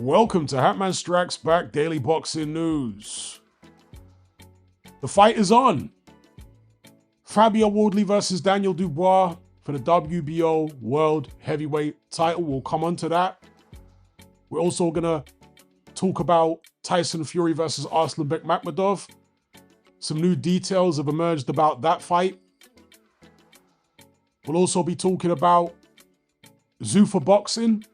Welcome to Hatman Strikes Back Daily Boxing News. The fight is on. Fabio Wardley versus Daniel Dubois for the WBO World Heavyweight title. We'll come on to that. We're also going to talk about Tyson Fury versus Arslan Makhmudov. Some new details have emerged about that fight. We'll also be talking about Zuffa boxing.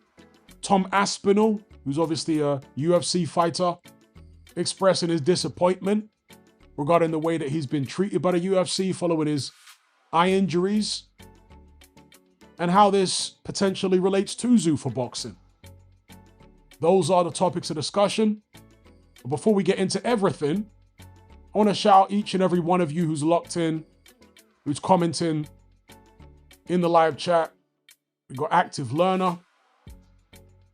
Tom Aspinall, who's obviously a UFC fighter, expressing his disappointment regarding the way that he's been treated by the UFC following his eye injuries, and how this potentially relates to Zuffa boxing. Those are the topics of discussion. But before we get into everything, I want to shout out each and every one of you who's locked in, who's commenting in the live chat. We've got Active Learner.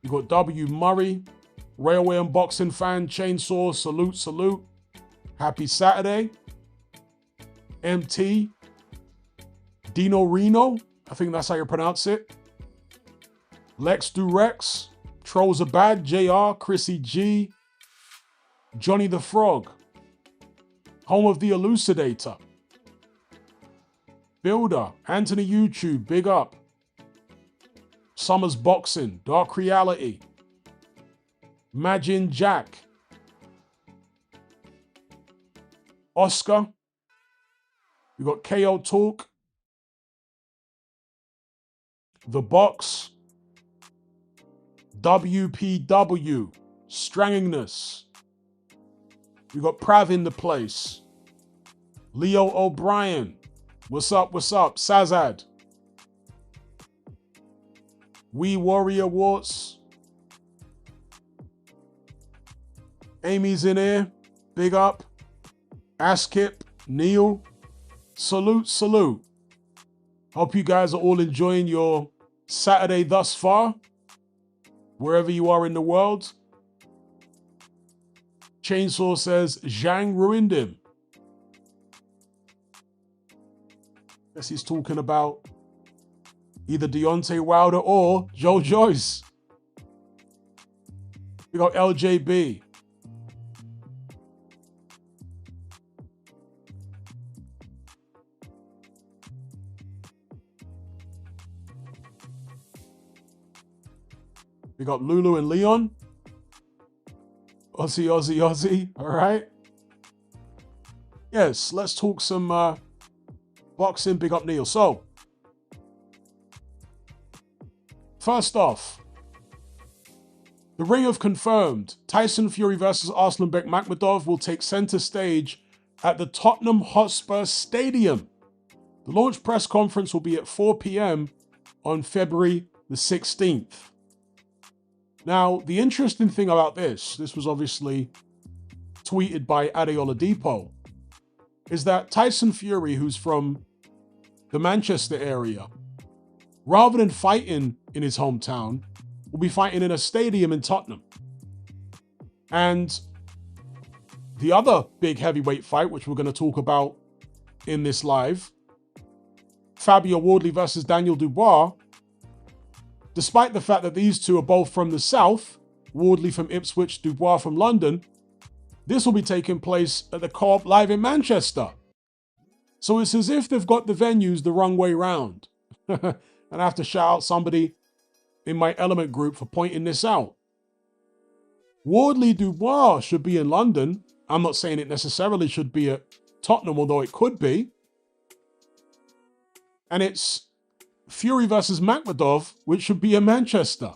We've got W. Murray, Railway Unboxing Fan, Chainsaw, salute. Happy Saturday. MT, Dino Reno, I think that's how you pronounce it. Lex Durex, Trolls Are Bad, JR, Chrissy G, Johnny the Frog, Home of the Elucidator, Builder, Anthony YouTube, big up. Summers Boxing, Dark Reality, Majin Jack, Oscar, we got KO Talk, The Box, WPW, Strangingness, we got Prav in the place, Leo O'Brien, what's up, Sazad, We Warrior Warts, Amy's in here, big up, Askip, Neil, salute. Hope you guys are all enjoying your Saturday thus far, wherever you are in the world. Chainsaw says, Zhang ruined him. Guess he's talking about either Deontay Wilder or Joe Joyce. We got LJB. We got Lulu and Leon. Aussie. All right. Yes, let's talk some boxing. Big up Neil. So, first off, the Ring have confirmed Tyson Fury versus Arslan Makhmudov will take center stage at the Tottenham Hotspur Stadium. The launch press conference will be at 4 p.m. on February the 16th. Now, the interesting thing about this was obviously tweeted by Adeola Depot, is that Tyson Fury, who's from the Manchester area, rather than fighting in his hometown, will be fighting in a stadium in Tottenham. And the other big heavyweight fight, which we're going to talk about in this live, Fabio Wardley versus Daniel Dubois, despite the fact that these two are both from the south, Wardley from Ipswich, Dubois from London, this will be taking place at the Co-op Live in Manchester. So it's as if they've got the venues the wrong way round. And I have to shout out somebody in my Element group for pointing this out. Wardley Dubois should be in London. I'm not saying it necessarily should be at Tottenham, although it could be. And it's Fury versus Makhmudov, which should be in Manchester.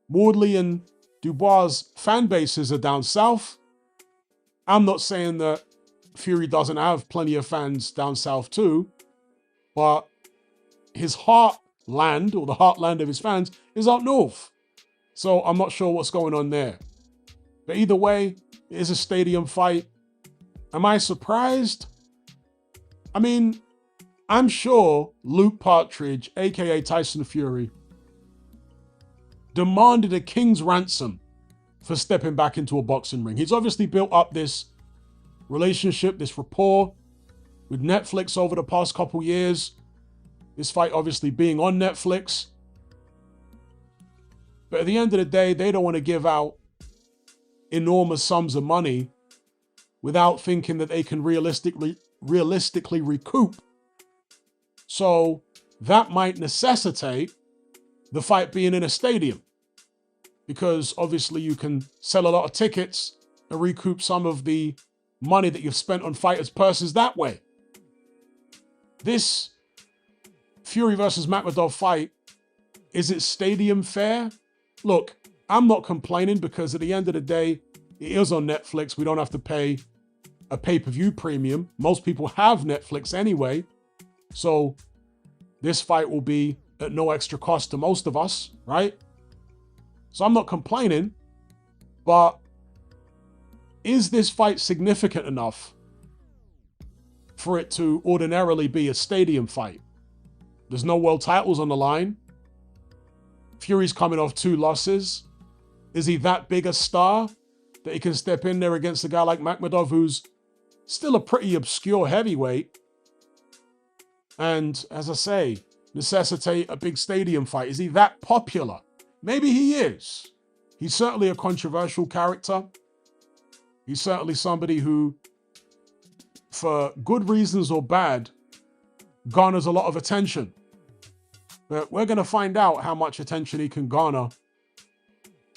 Wardley and Dubois' fan bases are down south. I'm not saying that Fury doesn't have plenty of fans down south too, but his heartland, or the heartland of his fans, is up north. So I'm not sure what's going on there. But either way, it is a stadium fight. Am I surprised? I mean, I'm sure Luke Partridge, aka Tyson Fury, demanded a king's ransom for stepping back into a boxing ring. He's obviously built up this relationship, this rapport with Netflix over the past couple years. This fight obviously being on Netflix. But at the end of the day, they don't want to give out enormous sums of money without thinking that they can realistically recoup. So that might necessitate the fight being in a stadium, because obviously you can sell a lot of tickets and recoup some of the money that you've spent on fighters' purses that way. This Fury versus Makhmudov fight, is it stadium fair? Look, I'm not complaining, because at the end of the day, it is on Netflix. We don't have to pay a pay-per-view premium. Most people have Netflix anyway. So this fight will be at no extra cost to most of us, right? So I'm not complaining, but is this fight significant enough for it to ordinarily be a stadium fight? There's no world titles on the line. Fury's coming off 2 losses. Is he that big a star that he can step in there against a guy like Makhmudov, who's still a pretty obscure heavyweight, and, as I say, necessitate a big stadium fight? Is he that popular? Maybe he is. He's certainly a controversial character. He's certainly somebody who, for good reasons or bad, garners a lot of attention. But we're going to find out how much attention he can garner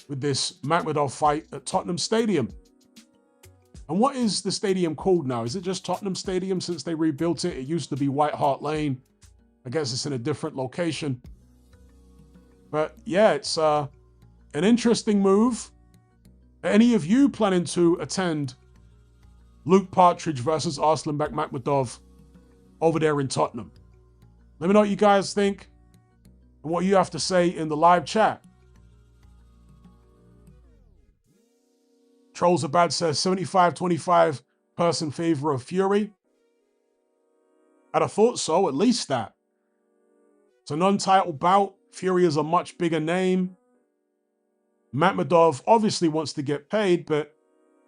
with this Makhmudov fight at Tottenham Stadium. And what is the stadium called now? Is it just Tottenham Stadium since they rebuilt it? It used to be White Hart Lane. I guess it's in a different location. But yeah, it's an interesting move. Are any of you planning to attend Luke Partridge versus Arslanbek Makhmudov over there in Tottenham? Let me know what you guys think and what you have to say in the live chat. Trolls Are Bad says 75-25 person favor of Fury. I'd have thought so, at least that. It's a non-title bout. Fury is a much bigger name. Makhmudov obviously wants to get paid, but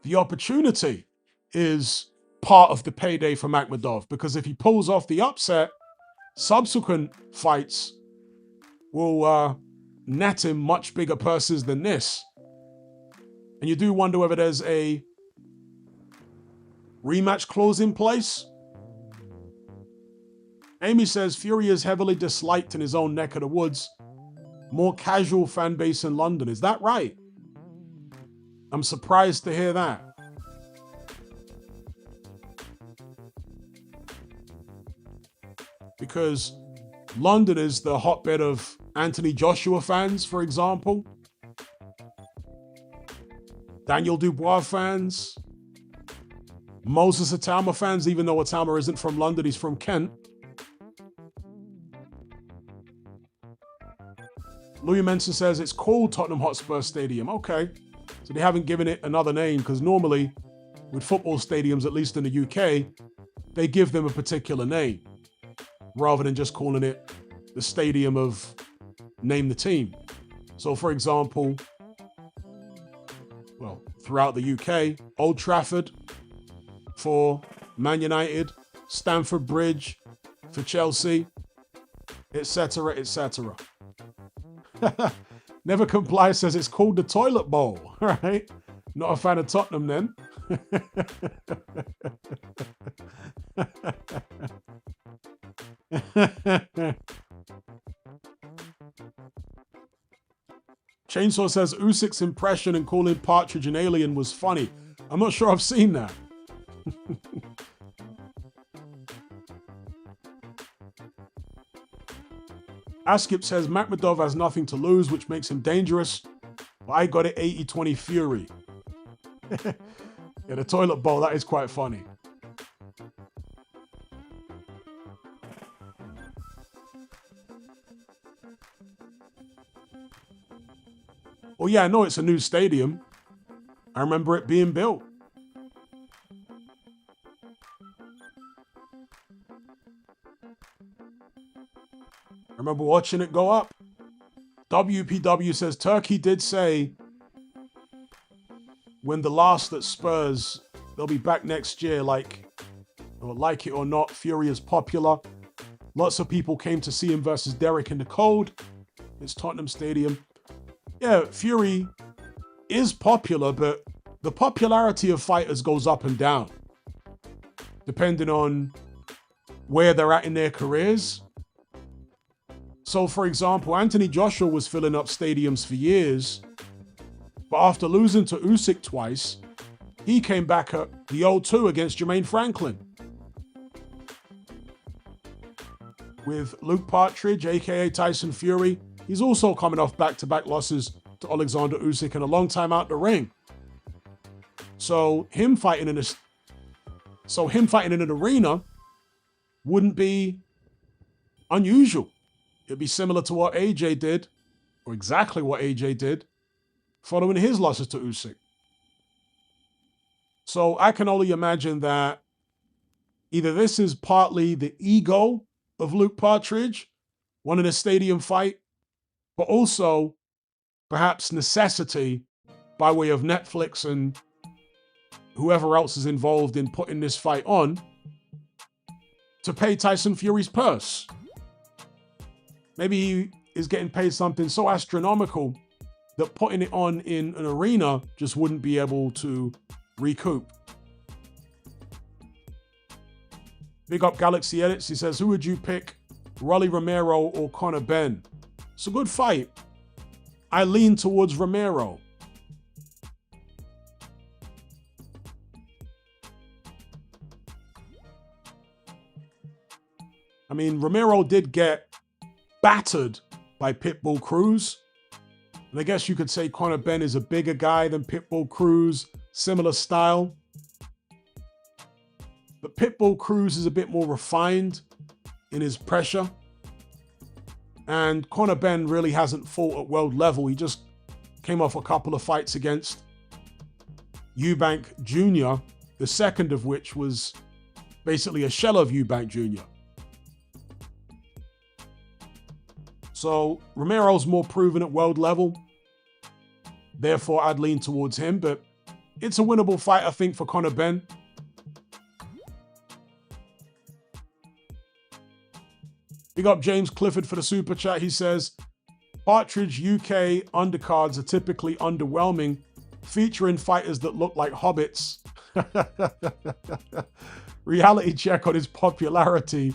the opportunity is part of the payday for Makhmudov, because if he pulls off the upset, subsequent fights will net him much bigger purses than this. And you do wonder whether there's a rematch clause in place. Amy says Fury is heavily disliked in his own neck of the woods. More casual fan base in London. Is that right? I'm surprised to hear that. Because London is the hotbed of Anthony Joshua fans, for example. Daniel Dubois fans. Moses Atama fans, even though Atama isn't from London, he's from Kent. Louis Mensa says it's called Tottenham Hotspur Stadium. Okay. So they haven't given it another name, because normally with football stadiums, at least in the UK, they give them a particular name rather than just calling it the stadium of name the team. So for example, well, throughout the UK, Old Trafford for Man United, Stamford Bridge for Chelsea, etc., etc. Never Comply says it's called the Toilet Bowl. All right. Not a fan of Tottenham then. Chainsaw says Usyk's impression and calling Partridge an alien was funny. I'm not sure I've seen that. Askip says Makhmudov has nothing to lose, which makes him dangerous. But I got it 80-20 Fury. Yeah, the toilet bowl, that is quite funny. Well, yeah, I know it's a new stadium. I remember it being built. I remember watching it go up. WPW says Turkey did say when the last at Spurs, they'll be back next year, like it or not, Fury is popular. Lots of people came to see him versus Derek in the cold. It's Tottenham Stadium. yeah, Fury is popular, but the popularity of fighters goes up and down, depending on where they're at in their careers. So, for example, Anthony Joshua was filling up stadiums for years, but after losing to Usyk twice, he came back at the O2 against Jermaine Franklin. With Luke Partridge, aka Tyson Fury, he's also coming off back-to-back losses to Alexander Usyk and a long time out the ring. So him fighting in an arena wouldn't be unusual. It'd be similar to what AJ did, or exactly what AJ did, following his losses to Usyk. So I can only imagine that either this is partly the ego of Luke Partridge wanting a stadium fight, but also perhaps necessity by way of Netflix and whoever else is involved in putting this fight on to pay Tyson Fury's purse. Maybe he is getting paid something so astronomical that putting it on in an arena just wouldn't be able to recoup. Big up Galaxy Edits. He says, who would you pick, Rolly Romero or Conor Benn? It's a good fight. I lean towards Romero. I mean, Romero did get battered by Pitbull Cruz. And I guess you could say Conor Benn is a bigger guy than Pitbull Cruz, similar style. But Pitbull Cruz is a bit more refined in his pressure. And Conor Benn really hasn't fought at world level. He just came off a couple of fights against Eubank Jr., the second of which was basically a shell of Eubank Jr. So Romero's more proven at world level. Therefore, I'd lean towards him, but it's a winnable fight, I think, for Conor Benn. Big up James Clifford for the super chat. He says, Partridge UK undercards are typically underwhelming, featuring fighters that look like hobbits. Reality check on his popularity.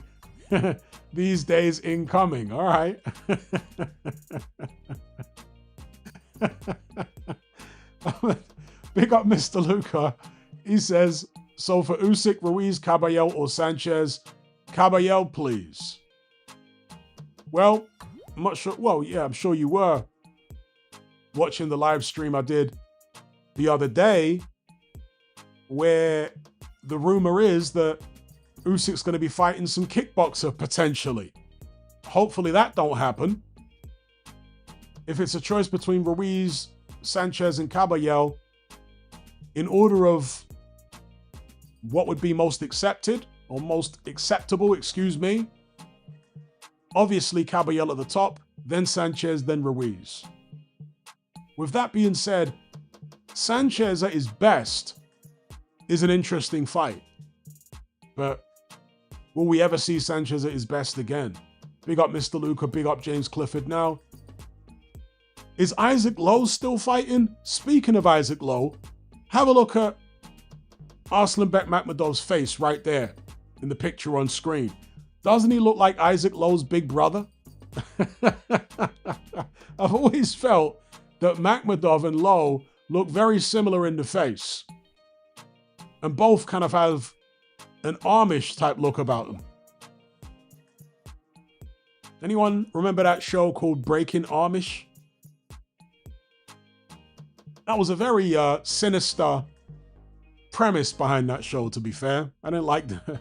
These days incoming. All right. Big up Mr. Luca. He says, so for Usyk, Ruiz, Caballero, or Sanchez, Caballero, please. Well, I'm not sure. Well, yeah, I'm sure you were watching the live stream I did the other day, where the rumor is that Usyk's going to be fighting some kickboxer potentially. Hopefully that don't happen. If it's a choice between Ruiz, Sanchez, and Caballero, in order of what would be most accepted, or most acceptable, excuse me, obviously Caballero at the top, then Sanchez, then Ruiz. With that being said, Sanchez at his best is an interesting fight. But will we ever see Sanchez at his best again? Big up Mr. Luca, big up James Clifford. Now, is Isaac Lowe still fighting? Speaking of Isaac Lowe, have a look at Arslanbek Makhmudov's face right there in the picture on screen. Doesn't he look like Isaac Lowe's big brother? I've always felt that Makhmudov and Lowe look very similar in the face. And both kind of have an Amish type look about them. Anyone remember that show called Breaking Amish? That was a very sinister premise behind that show, to be fair. I didn't like the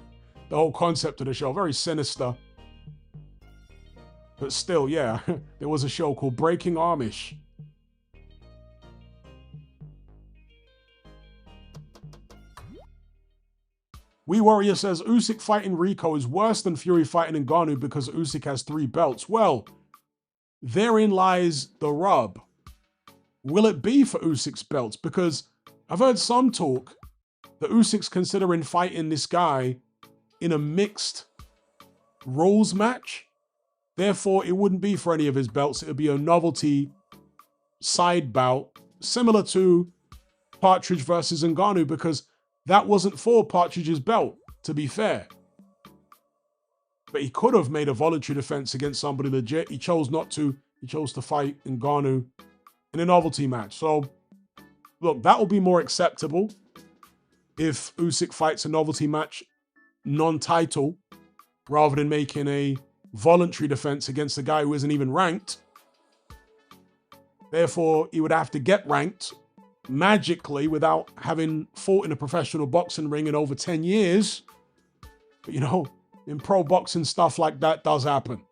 whole concept of the show. Very sinister. But still, yeah, there was a show called Breaking Amish. Wee Warrior says, Usyk fighting Rico is worse than Fury fighting Ngannou because Usyk has 3 belts. Well, therein lies the rub. Will it be for Usyk's belts? Because I've heard some talk that Usyk's considering fighting this guy in a mixed rules match. Therefore, it wouldn't be for any of his belts. It would be a novelty side bout, similar to Partridge versus Ngannou, because that wasn't for Partridge's belt, to be fair. But he could have made a voluntary defense against somebody legit. He chose not to. He chose to fight Ngannou in a novelty match. So, look, that will be more acceptable if Usyk fights a novelty match, non-title, rather than making a voluntary defense against a guy who isn't even ranked. Therefore, he would have to get ranked magically without having fought in a professional boxing ring in over 10 years. But, you know, in pro boxing, stuff like that does happen.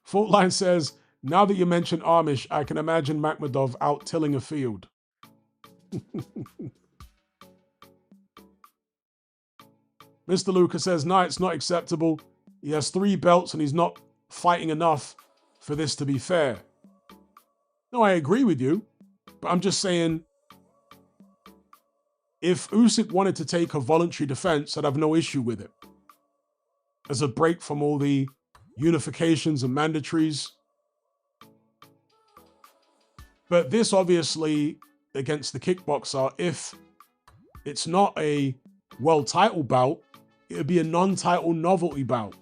Faultline says, now that you mention Amish, I can imagine Makhmudov out tilling a field. Mr. Luca says, no, it's not acceptable. He has 3 belts and he's not fighting enough for this to be fair. No, I agree with you, but I'm just saying, if Usyk wanted to take a voluntary defense, I'd have no issue with it. As a break from all the unifications and mandatories. But this obviously, against the kickboxer, if it's not a world title bout, it would be a non-title novelty bout.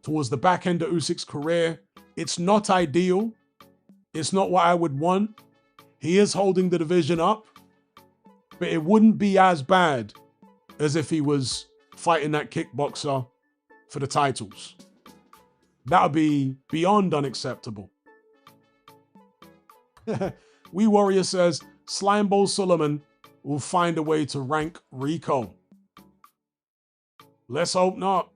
Towards the back end of Usyk's career, it's not ideal. It's not what I would want. He is holding the division up, but it wouldn't be as bad as if he was fighting that kickboxer for the titles. That would be beyond unacceptable. Wee Warrior says, Slimeball Suleiman will find a way to rank Rico. Let's hope not.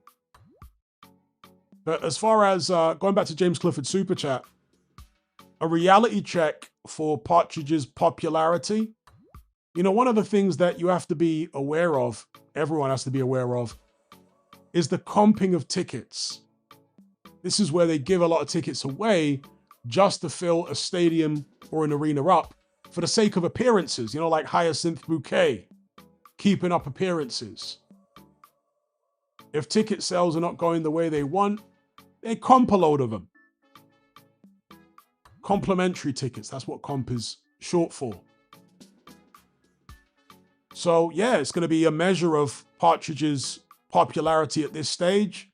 But as far as, going back to James Clifford's super chat, a reality check for Partridge's popularity. You know, one of the things that you have to be aware of, everyone has to be aware of, is the comping of tickets. This is where they give a lot of tickets away just to fill a stadium or an arena up for the sake of appearances, you know, like Hyacinth Bouquet, keeping up appearances. If ticket sales are not going the way they want, they comp a load of them. Complimentary tickets, that's what comp is short for. So yeah, it's going to be a measure of Partridge's popularity at this stage.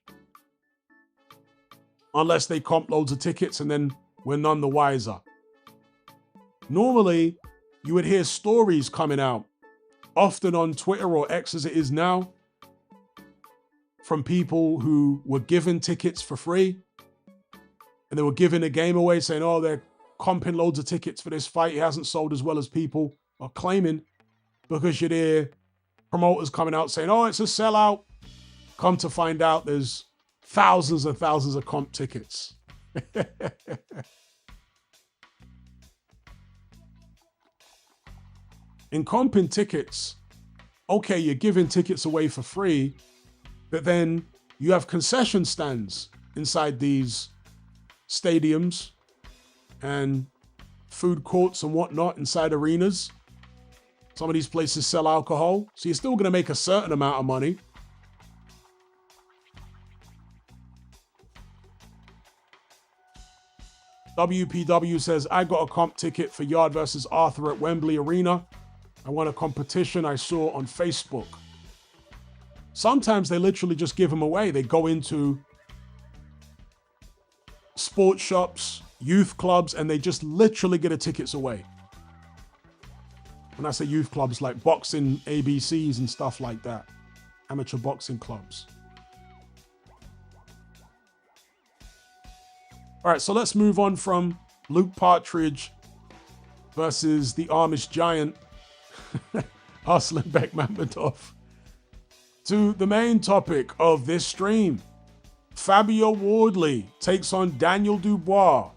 Unless they comp loads of tickets and then we're none the wiser. Normally, you would hear stories coming out, often on Twitter or X as it is now, from people who were given tickets for free and they were giving a game away saying, oh, they're comping loads of tickets for this fight. It hasn't sold as well as people are claiming, because you'd hear promoters coming out saying, oh, it's a sellout. Come to find out there's thousands and thousands of comp tickets. In comping tickets, okay, you're giving tickets away for free, but then you have concession stands inside these stadiums and food courts and whatnot inside arenas. Some of these places sell alcohol, so you're still going to make a certain amount of money. WPW says, I got a comp ticket for Yard versus Arthur at Wembley Arena. I won a competition I saw on Facebook. Sometimes they literally just give them away. They go into sports shops, youth clubs, and they just literally get the tickets away. When I say youth clubs, like boxing ABCs and stuff like that. Amateur boxing clubs. All right, so let's move on from Luke Partridge versus the Amish giant, Arslanbek Makhmudov, to the main topic of this stream. Fabio Wardley takes on Daniel Dubois.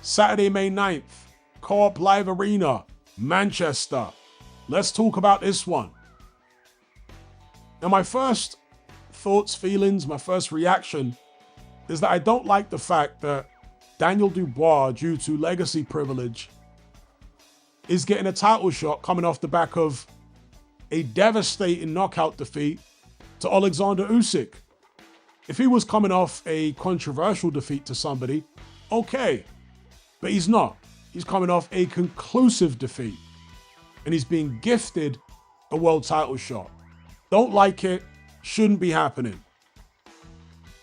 Saturday, May 9th, Co-op Live Arena, Manchester. Let's talk about this one. Now, my first thoughts, feelings, my first reaction is that I don't like the fact that Daniel Dubois, due to legacy privilege, is getting a title shot coming off the back of a devastating knockout defeat to Alexander Usyk. If he was coming off a controversial defeat to somebody, okay. But he's not. He's coming off a conclusive defeat. And he's being gifted a world title shot. Don't like it, shouldn't be happening.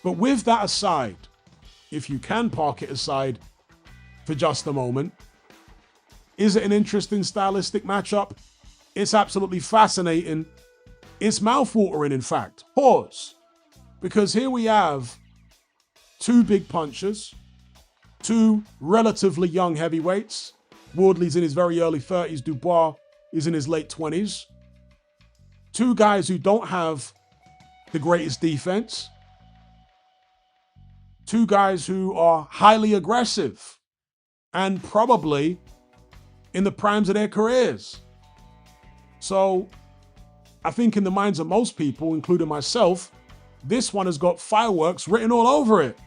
But with that aside, if you can park it aside for just a moment, is it an interesting stylistic matchup? It's absolutely fascinating. It's mouthwatering, in fact. Pause. Because here we have two big punchers, two relatively young heavyweights. Wardley's in his very early 30s. Dubois is in his late 20s. Two guys who don't have the greatest defense. Two guys who are highly aggressive and probably in the primes of their careers. So I think in the minds of most people, including myself, this one has got fireworks written all over it.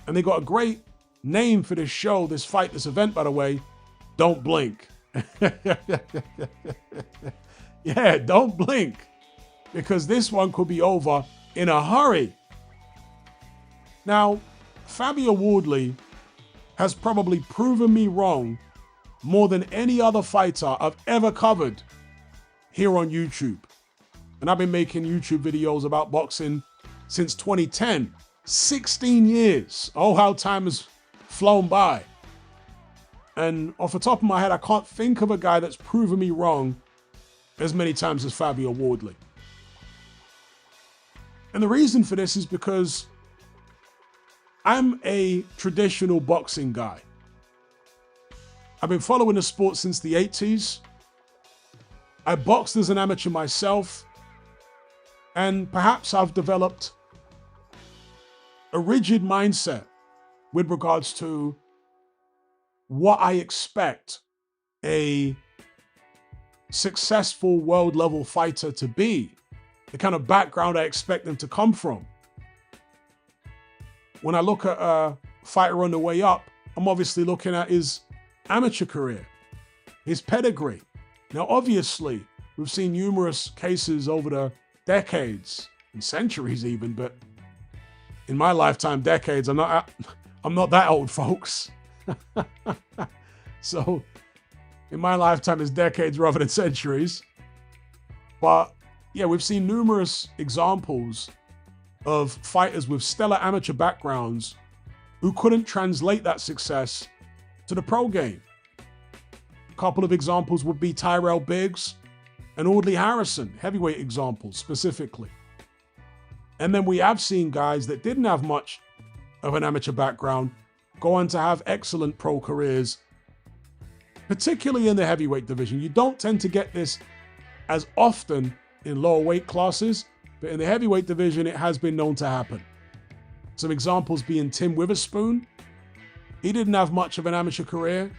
And they got a great name for this show, this fight, this event, by the way. Don't blink. Yeah, don't blink. Because this one could be over in a hurry. Now, Fabio Wardley has probably proven me wrong more than any other fighter I've ever covered here on YouTube. And I've been making YouTube videos about boxing since 2010. 16 years. Oh, how time has flown by. And off the top of my head, I can't think of a guy that's proven me wrong as many times as Fabio Wardley. And the reason for this is because I'm a traditional boxing guy. I've been following the sport since the 80s. I boxed as an amateur myself. And perhaps I've developed a rigid mindset with regards to what I expect a successful world level fighter to be, the kind of background I expect them to come from. When I look at a fighter on the way up, I'm obviously looking at his amateur career, his pedigree. Now, obviously, we've seen numerous cases over the decades and centuries even, but in my lifetime, decades, I'm not that old, folks. So in my lifetime, it's decades rather than centuries. But yeah, we've seen numerous examples of fighters with stellar amateur backgrounds who couldn't translate that success to the pro game. A couple of examples would be Tyrell Biggs and Audley Harrison, heavyweight examples specifically. And then we have seen guys that didn't have much of an amateur background go on to have excellent pro careers, particularly in the heavyweight division. You don't tend to get this as often in lower weight classes, but in the heavyweight division, it has been known to happen. Some examples being Tim Witherspoon. He didn't have much of an amateur career,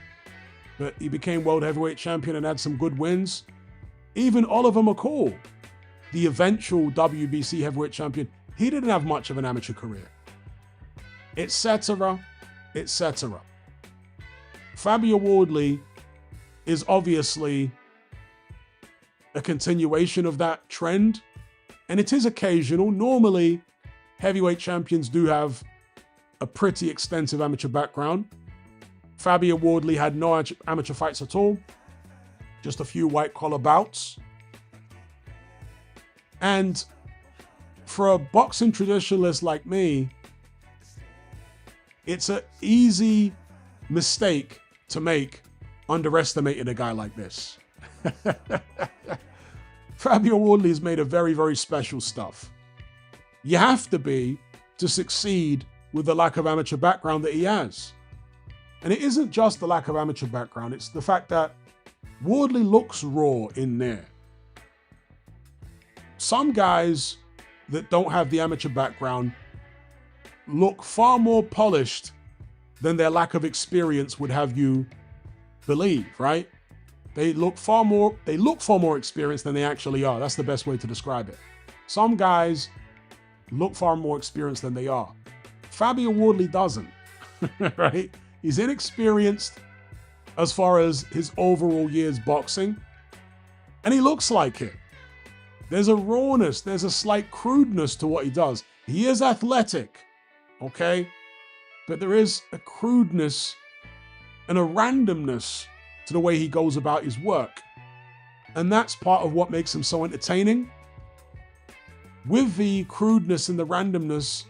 but he became world heavyweight champion and had some good wins. Even Oliver McCall, the eventual WBC heavyweight champion, he didn't have much of an amateur career, etc., etc. Fabio Wardley is obviously a continuation of that trend, and it is occasional. Normally, heavyweight champions do have a pretty extensive amateur background. Fabio Wardley had no amateur fights at all, just a few white-collar bouts. And for a boxing traditionalist like me, it's an easy mistake to make underestimating a guy like this. Fabio Wardley has made a very, very special stuff. You have to be to succeed with the lack of amateur background that he has. And it isn't just the lack of amateur background, it's the fact that Wardley looks raw in there. Some guys that don't have the amateur background look far more polished than their lack of experience would have you believe, right? They look far more experienced than they actually are. That's the best way to describe it. Some guys look far more experienced than they are. Fabio Wardley doesn't, right? He's inexperienced as far as his overall years boxing, and he looks like it. There's a rawness, there's a slight crudeness to what he does. He is athletic, okay? But there is a crudeness and a randomness to the way he goes about his work. And that's part of what makes him so entertaining. With the crudeness and the randomness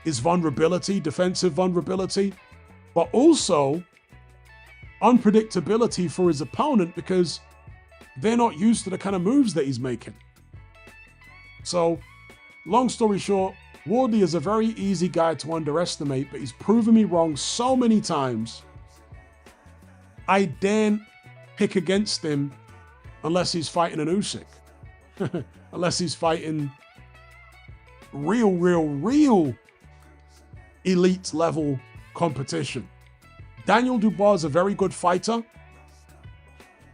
is vulnerability, defensive vulnerability, but also unpredictability for his opponent because they're not used to the kind of moves that he's making. So, long story short, Wardley is a very easy guy to underestimate, but he's proven me wrong so many times. I daren't pick against him unless he's fighting an Usyk. Unless he's fighting real elite level competition. Daniel Dubois is a very good fighter.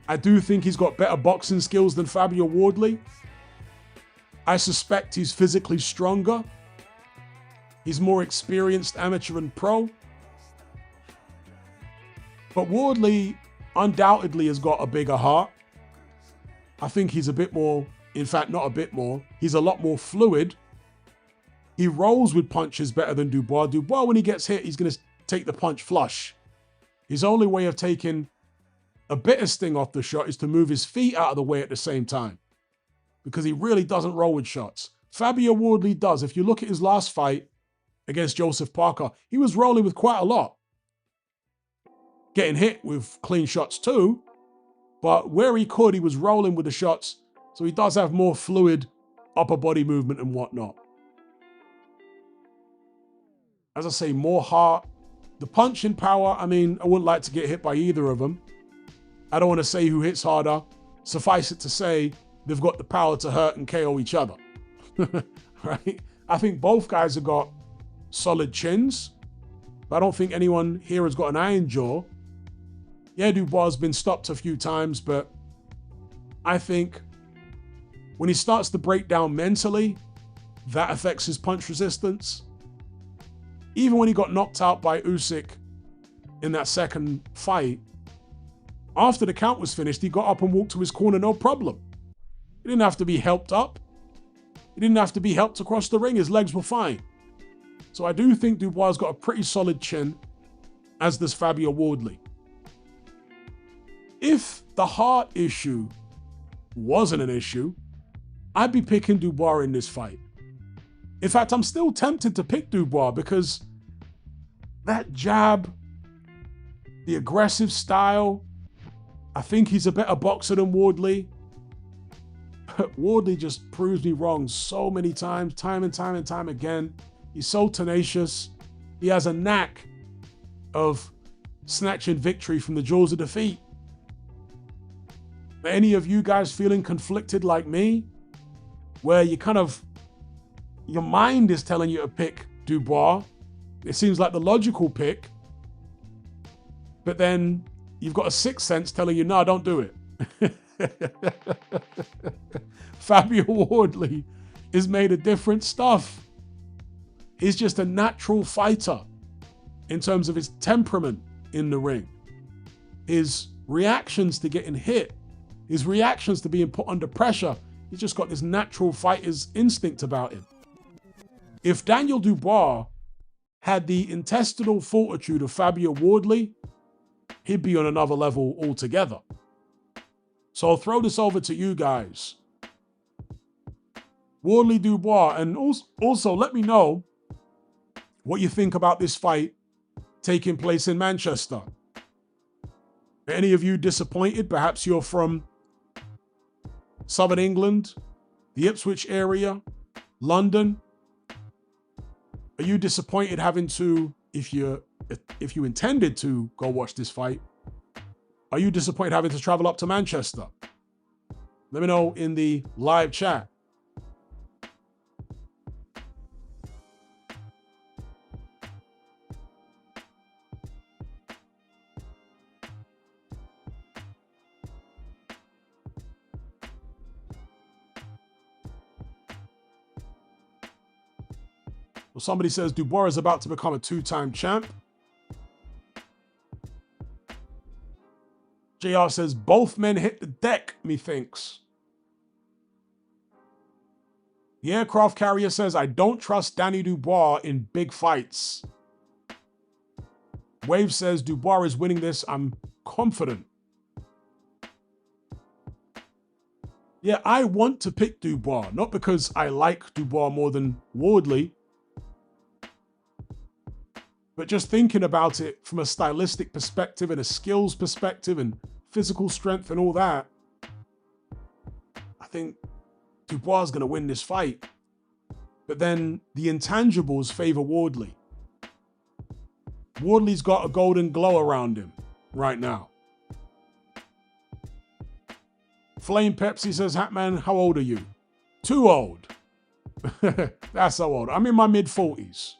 I do think he's got better boxing skills than Fabio Wardley. I suspect he's physically stronger. He's more experienced amateur and pro. But Wardley undoubtedly has got a bigger heart. I think he's a bit more, in fact, not a bit more, he's a lot more fluid. He rolls with punches better than Dubois. Dubois, when he gets hit, he's going to take the punch flush. His only way of taking a bit of sting off the shot is to move his feet out of the way at the same time, because he really doesn't roll with shots. Fabio Wardley does. If you look at his last fight against Joseph Parker, he was rolling with quite a lot. Getting hit with clean shots too, but where he could, he was rolling with the shots, so he does have more fluid upper body movement and whatnot. As I say, more heart. The punching power, I mean, I wouldn't like to get hit by either of them. I don't want to say who hits harder. Suffice it to say, they've got the power to hurt and KO each other. Right? I think both guys have got solid chins, but I don't think anyone here has got an iron jaw. Yeah, Dubois has been stopped a few times, but I think when he starts to break down mentally, that affects his punch resistance. Even when he got knocked out by Usyk in that second fight, after the count was finished, he got up and walked to his corner, no problem. He didn't have to be helped up. He didn't have to be helped across the ring. His legs were fine. So I do think Dubois got a pretty solid chin, as does Fabio Wardley. If the heart issue wasn't an issue, I'd be picking Dubois in this fight. In fact, I'm still tempted to pick Dubois because that jab, the aggressive style, I think he's a better boxer than Wardley. But Wardley just proves me wrong so many times, time and time again. He's so tenacious. He has a knack of snatching victory from the jaws of defeat. Are any of you guys feeling conflicted like me, where your mind is telling you to pick Dubois? It seems like the logical pick, but then you've got a sixth sense telling you, no, don't do it. Fabio Wardley is made of different stuff. He's just a natural fighter in terms of his temperament in the ring. His reactions to getting hit, his reactions to being put under pressure, he's just got this natural fighter's instinct about him. If Daniel Dubois had the intestinal fortitude of Fabio Wardley, he'd be on another level altogether. So I'll throw this over to you guys. Wardley, Dubois, and also let me know what you think about this fight taking place in Manchester. Are any of you disappointed? Perhaps you're from Southern England, the Ipswich area, London. Are you disappointed having to, if you intended to go watch this fight, are you disappointed having to travel up to Manchester? Let me know in the live chat. Well, somebody says Dubois is about to become a two-time champ. JR says, both men hit the deck, methinks. The aircraft carrier says, I don't trust Danny Dubois in big fights. Wave says, Dubois is winning this. I'm confident. Yeah, I want to pick Dubois, not because I like Dubois more than Wardley, but just thinking about it from a stylistic perspective and a skills perspective and physical strength and all that, I think Dubois is going to win this fight. But then the intangibles favor Wardley. Wardley's got a golden glow around him right now. Flame Pepsi says, Hatman, how old are you? Too old. That's how old. I'm in my mid-40s.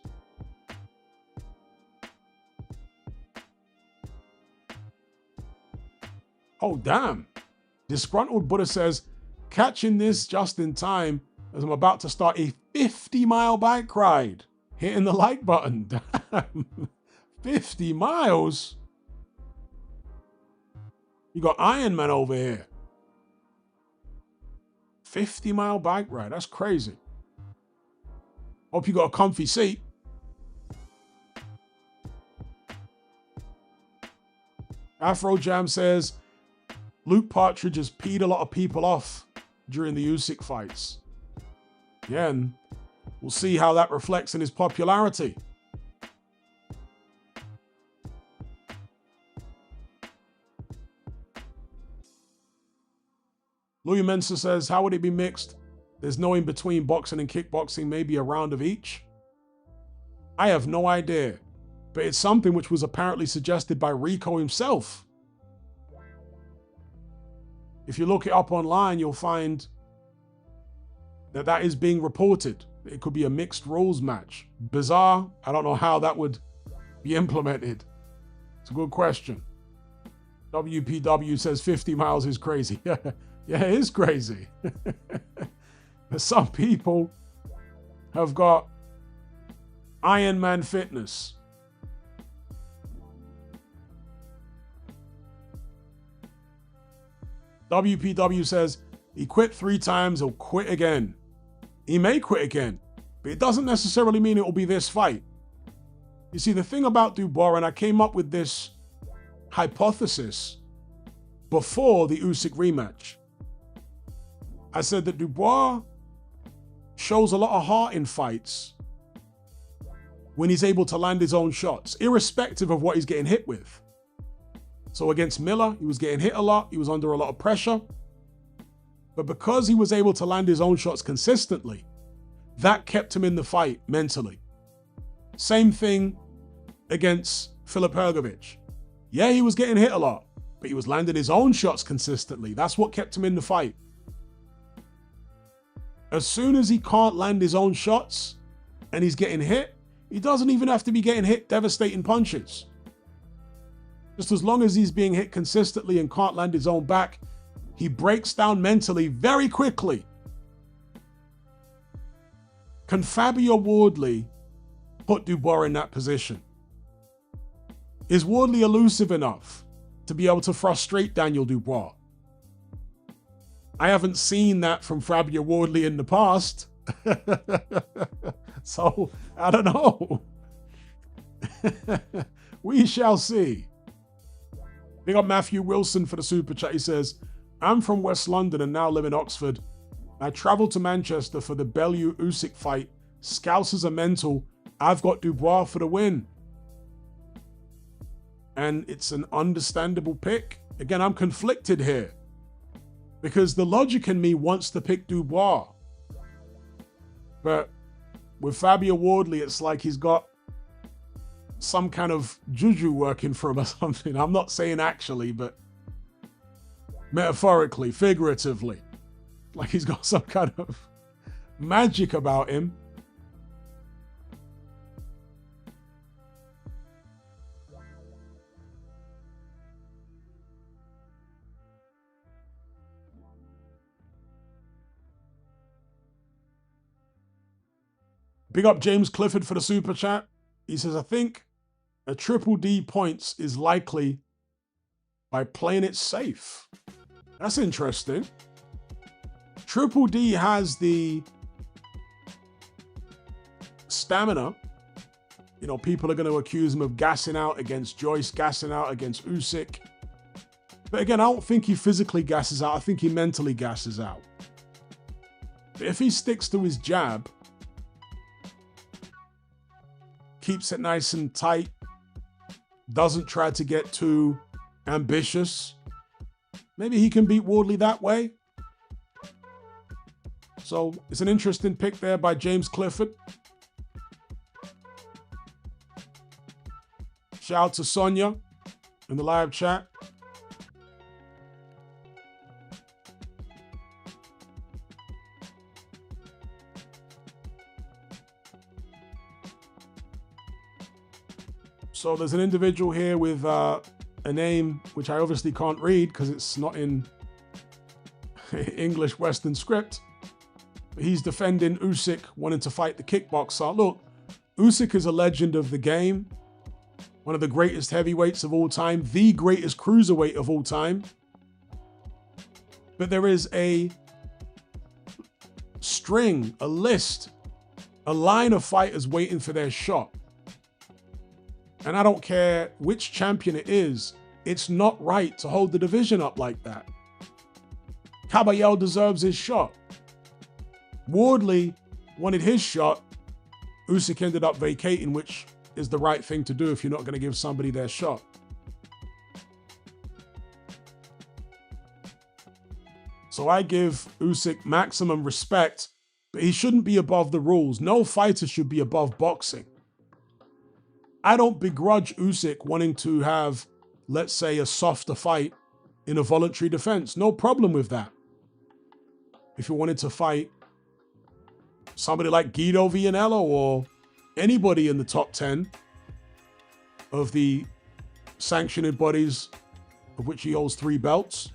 Oh, damn. Disgruntled Buddha says, catching this just in time as I'm about to start a 50-mile bike ride. Hitting the like button. Damn. 50 miles? You got Iron Man over here. 50-mile bike ride. That's crazy. Hope you got a comfy seat. Afro Jam says, Luke Partridge has peed a lot of people off during the Usyk fights. Yeah, and we'll see how that reflects in his popularity. Louis Mensa says, how would it be mixed? There's no in between boxing and kickboxing, maybe a round of each? I have no idea, but it's something which was apparently suggested by Rico himself. If you look it up online, you'll find that that is being reported. It could be a mixed rules match. Bizarre. I don't know how that would be implemented. It's a good question. WPW says 50 miles is crazy. Yeah, it is crazy. But some people have got Iron Man fitness. WPW says, he quit 3 times, he'll quit again. He may quit again, but it doesn't necessarily mean it will be this fight. You see, the thing about Dubois, and I came up with this hypothesis before the Usyk rematch. I said that Dubois shows a lot of heart in fights when he's able to land his own shots, irrespective of what he's getting hit with. So against Miller, he was getting hit a lot. He was under a lot of pressure. But because he was able to land his own shots consistently, that kept him in the fight mentally. Same thing against Filip Hrgović. Yeah, he was getting hit a lot, but he was landing his own shots consistently. That's what kept him in the fight. As soon as he can't land his own shots and he's getting hit, he doesn't even have to be getting hit devastating punches. Just as long as he's being hit consistently and can't land his own back, he breaks down mentally very quickly. Can Fabio Wardley put Dubois in that position? Is Wardley elusive enough to be able to frustrate Daniel Dubois? I haven't seen that from Fabio Wardley in the past. So, I don't know. We shall see. Big up Matthew Wilson for the super chat. He says, I'm from West London and now live in Oxford. I travelled to Manchester for the Bellew Usyk fight. Scousers are mental. I've got Dubois for the win. And it's an understandable pick. Again, I'm conflicted here, because the logic in me wants to pick Dubois. But with Fabio Wardley, it's like he's got some kind of juju working for him or something. I'm not saying actually, but metaphorically, figuratively. Like he's got some kind of magic about him. Big up James Clifford for the super chat. He says, I think a Triple D points is likely by playing it safe. That's interesting. Triple D has the stamina. You know, people are going to accuse him of gassing out against Joyce, gassing out against Usyk. But again, I don't think he physically gasses out. I think he mentally gasses out. But if he sticks to his jab, keeps it nice and tight, doesn't try to get too ambitious, maybe he can beat Wardley that way. So it's an interesting pick there by James Clifford. Shout out to Sonia in the live chat. So there's an individual here with a name which I obviously can't read because it's not in English Western script. But he's defending Usyk wanting to fight the kickboxer. Look, Usyk is a legend of the game. One of the greatest heavyweights of all time. The greatest cruiserweight of all time. But there is a string, a list, a line of fighters waiting for their shot. And I don't care which champion it is, it's not right to hold the division up like that. Caballero deserves his shot. Wardley wanted his shot. Usyk ended up vacating, which is the right thing to do if you're not going to give somebody their shot. So I give Usyk maximum respect, but he shouldn't be above the rules. No fighter should be above boxing. I don't begrudge Usyk wanting to have, let's say, a softer fight in a voluntary defense. No problem with that. If you wanted to fight somebody like Guido Vianello or anybody in the top 10 of the sanctioning bodies of which he holds 3 belts.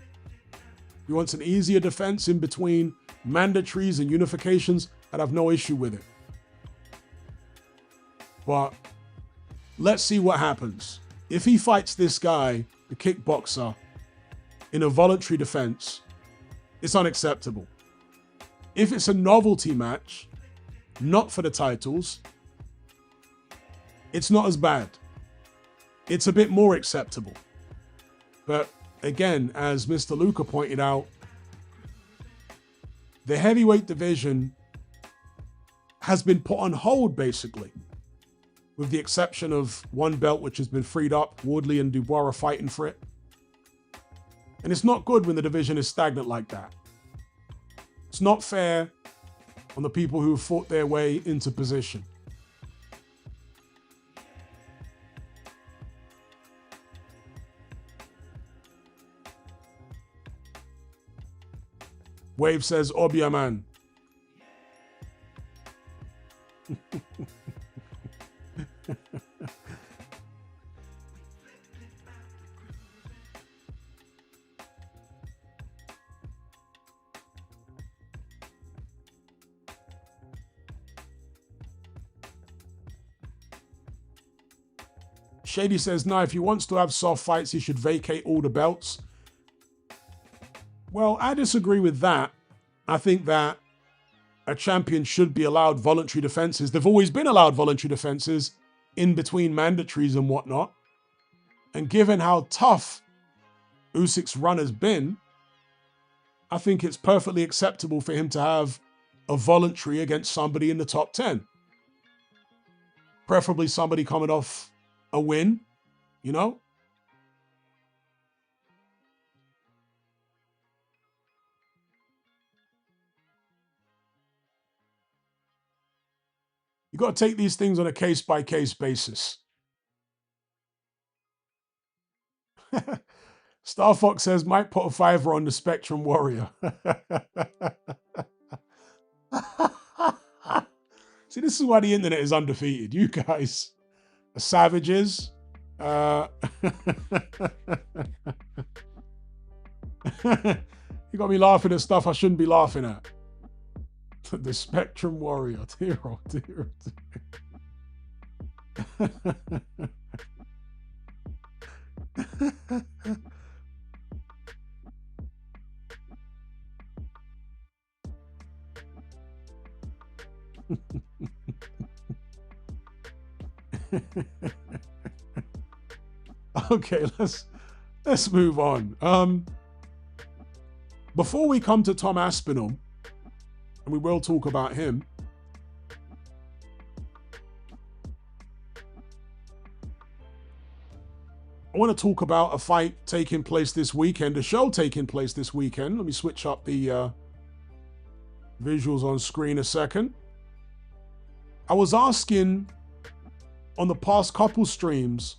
He wants an easier defense in between mandatories and unifications. I'd have no issue with it. But let's see what happens. If he fights this guy, the kickboxer, in a voluntary defense, it's unacceptable. If it's a novelty match, not for the titles, it's not as bad. It's a bit more acceptable. But again, as Mr. Luca pointed out, the heavyweight division has been put on hold, basically, with the exception of one belt which has been freed up. Wardley and Dubois are fighting for it. And it's not good when the division is stagnant like that. It's not fair on the people who fought their way into position. Wave says, Obia man. Shady says, no, if he wants to have soft fights, he should vacate all the belts. Well, I disagree with that. I think that a champion should be allowed voluntary defenses. They've always been allowed voluntary defenses in between mandatories and whatnot. And given how tough Usyk's run has been, I think it's perfectly acceptable for him to have a voluntary against somebody in the top 10. Preferably somebody coming off a win, you know? You got to take these things on a case-by-case basis. Star Fox says, might put a $5 on the Spectrum Warrior. See, this is why the internet is undefeated. You guys are savages. You got me laughing at stuff I shouldn't be laughing at. The Spectrum Warrior. Dear, oh dear. Okay, let's move on. Before we come to Tom Aspinall, and we will talk about him, I want to talk about a fight taking place this weekend, a show taking place this weekend. Let me switch up the visuals on screen a second. I was asking on the past couple streams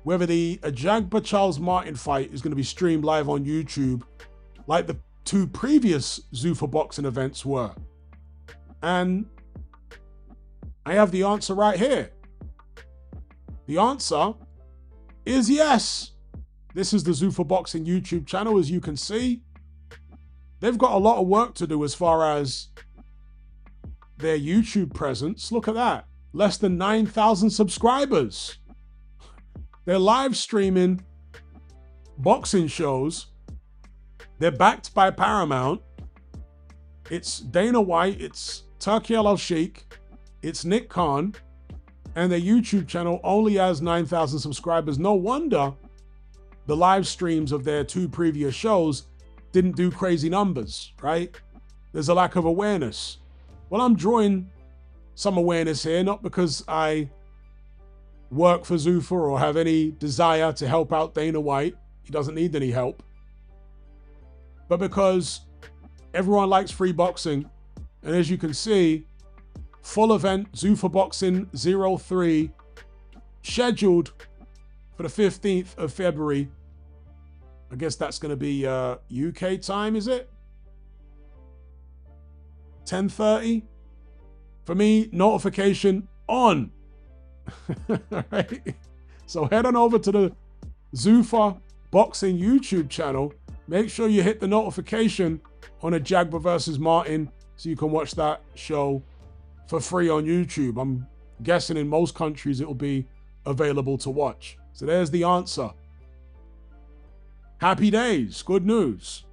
whether the Ajagba Charles Martin fight is going to be streamed live on YouTube like the two previous Zuffa boxing events were. And I have the answer right here. The answer is yes. This is the Zuffa Boxing YouTube channel, as you can see. They've got a lot of work to do as far as their YouTube presence. Look at that. Less than 9,000 subscribers. They're live streaming boxing shows. They're backed by Paramount. It's Dana White, it's Turki Al-Sheikh, it's Nick Khan, and their YouTube channel only has 9,000 subscribers. No wonder the live streams of their two previous shows didn't do crazy numbers, right? There's a lack of awareness. Well, I'm drawing some awareness here, not because I work for Zuffa or have any desire to help out Dana White. He doesn't need any help. But because everyone likes free boxing, and as you can see, full event Zuffa Boxing 03 scheduled for the 15th of February. I guess that's going to be UK time, is it? 10:30? For me, notification on. Right? So head on over to the Zuffa Boxing YouTube channel. Make sure you hit the notification on Ajagba versus Martin so you can watch that show for free on YouTube. I'm guessing in most countries it will be available to watch. So there's the answer. Happy days. Good news.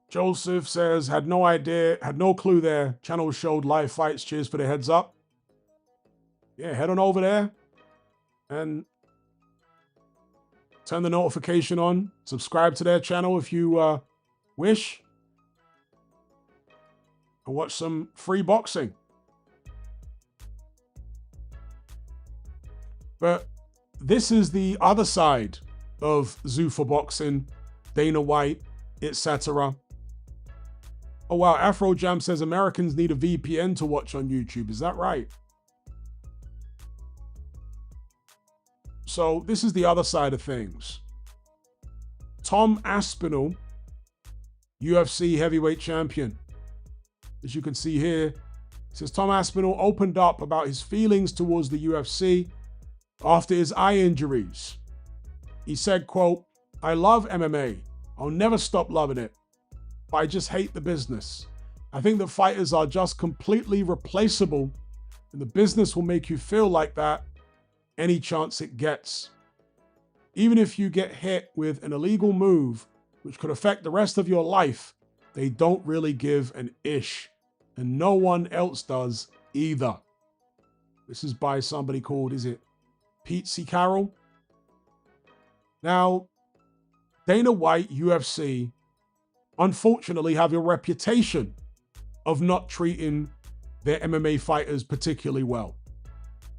Joseph says, had no idea, had no clue their channel showed live fights. Cheers for the heads up. Yeah, head on over there and turn the notification on. Subscribe to their channel if you wish. And watch some free boxing. But this is the other side of Zuffa Boxing, Dana White, etc. Oh wow, Afro Jam says Americans need a VPN to watch on YouTube. Is that right? So this is the other side of things. Tom Aspinall, UFC heavyweight champion. As you can see here, it says Tom Aspinall opened up about his feelings towards the UFC after his eye injuries. He said, quote, "I love MMA. I'll never stop loving it. But I just hate the business. I think that fighters are just completely replaceable, and the business will make you feel like that any chance it gets. Even if you get hit with an illegal move, which could affect the rest of your life, they don't really give an ish, and no one else does either." This is by somebody called, is it Pete C. Carroll? Now, Dana White, UFC, unfortunately have a reputation of not treating their MMA fighters particularly well.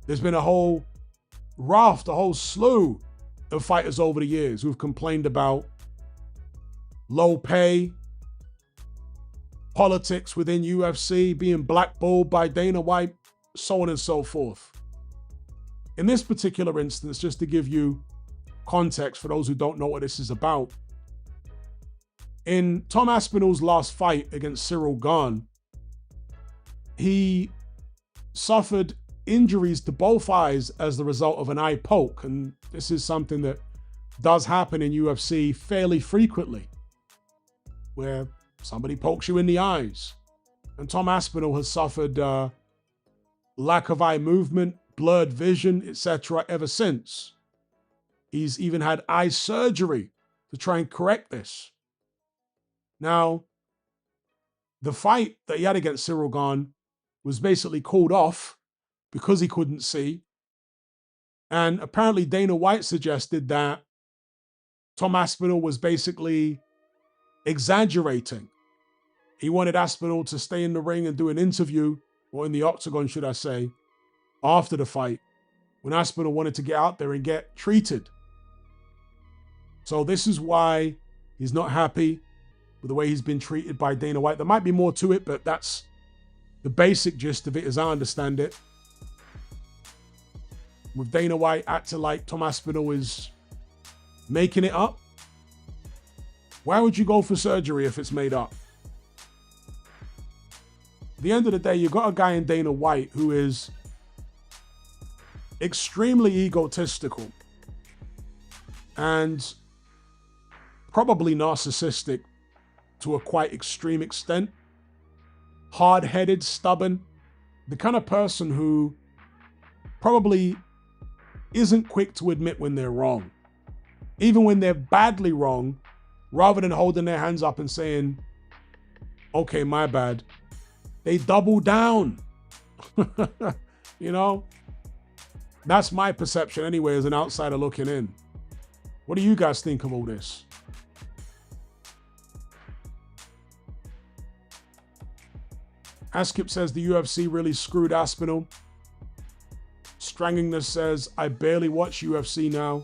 There's been a whole raft, a whole slew of fighters over the years who've complained about low pay, politics within UFC, being blackballed by Dana White, so on and so forth. In this particular instance, just to give you context for those who don't know what this is about, in Tom Aspinall's last fight against Cyril Gane, he suffered injuries to both eyes as the result of an eye poke. And this is something that does happen in UFC fairly frequently, where somebody pokes you in the eyes. And Tom Aspinall has suffered lack of eye movement, blurred vision, etc. ever since. He's even had eye surgery to try and correct this. Now, the fight that he had against Cyril Gane was basically called off because he couldn't see. And apparently Dana White suggested that Tom Aspinall was basically exaggerating. He wanted Aspinall to stay in the ring and do an interview, or in the octagon, should I say, after the fight, when Aspinall wanted to get out there and get treated. So this is why he's not happy with the way he's been treated by Dana White. There might be more to it, but that's the basic gist of it as I understand it. With Dana White acting like Tom Aspinall is making it up. Why would you go for surgery if it's made up? At the end of the day, you've got a guy in Dana White who is extremely egotistical and probably narcissistic to a quite extreme extent. Hard-headed, stubborn, the kind of person who probably isn't quick to admit when they're wrong. Even when they're badly wrong, rather than holding their hands up and saying, okay, my bad, they double down. You know? That's my perception anyway as an outsider looking in. What do you guys think of all this? Askip says the UFC really screwed Aspinall. Strangingness says, I barely watch UFC now.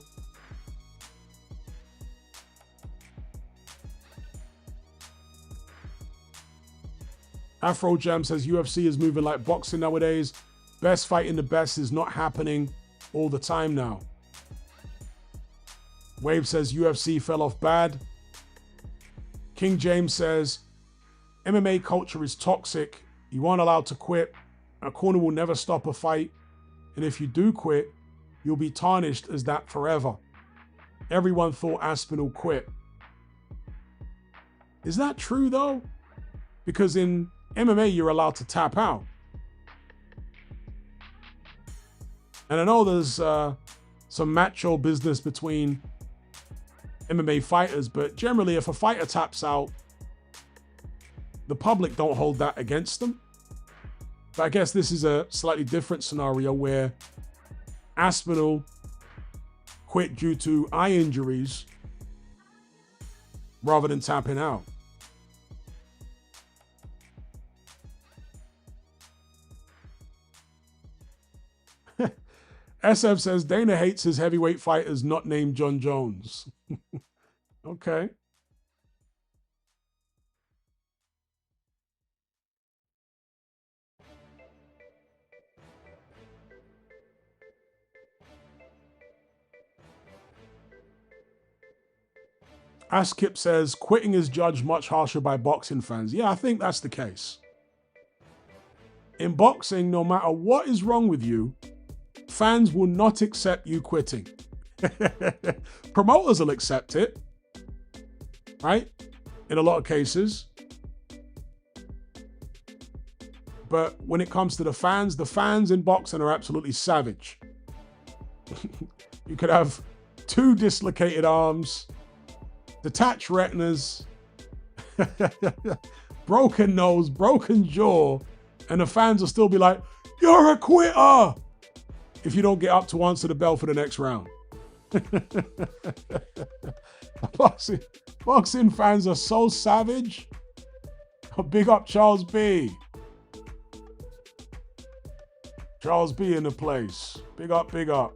Afro Jam says UFC is moving like boxing nowadays. Best fighting the best is not happening all the time now. Wave says UFC fell off bad. King James says MMA culture is toxic. You aren't allowed to quit. A corner will never stop a fight. And if you do quit, you'll be tarnished as that forever. Everyone thought Aspinall quit. Is that true though? Because in MMA, you're allowed to tap out. And I know there's some macho business between MMA fighters, but generally if a fighter taps out, the public don't hold that against them. But I guess this is a slightly different scenario where Aspinall quit due to eye injuries rather than tapping out. SF says Dana hates his heavyweight fighters not named John Jones. Okay. Askip says quitting is judged much harsher by boxing fans. Yeah, I think that's the case. In boxing, no matter what is wrong with you, fans will not accept you quitting. Promoters will accept it, right? In a lot of cases. But when it comes to the fans in boxing are absolutely savage. You could have 2 dislocated arms, detached retinas, broken nose, broken jaw, and the fans will still be like, you're a quitter, if you don't get up to answer the bell for the next round. Boxing fans are so savage. Big up Charles B. Charles B in the place. Big up, big up.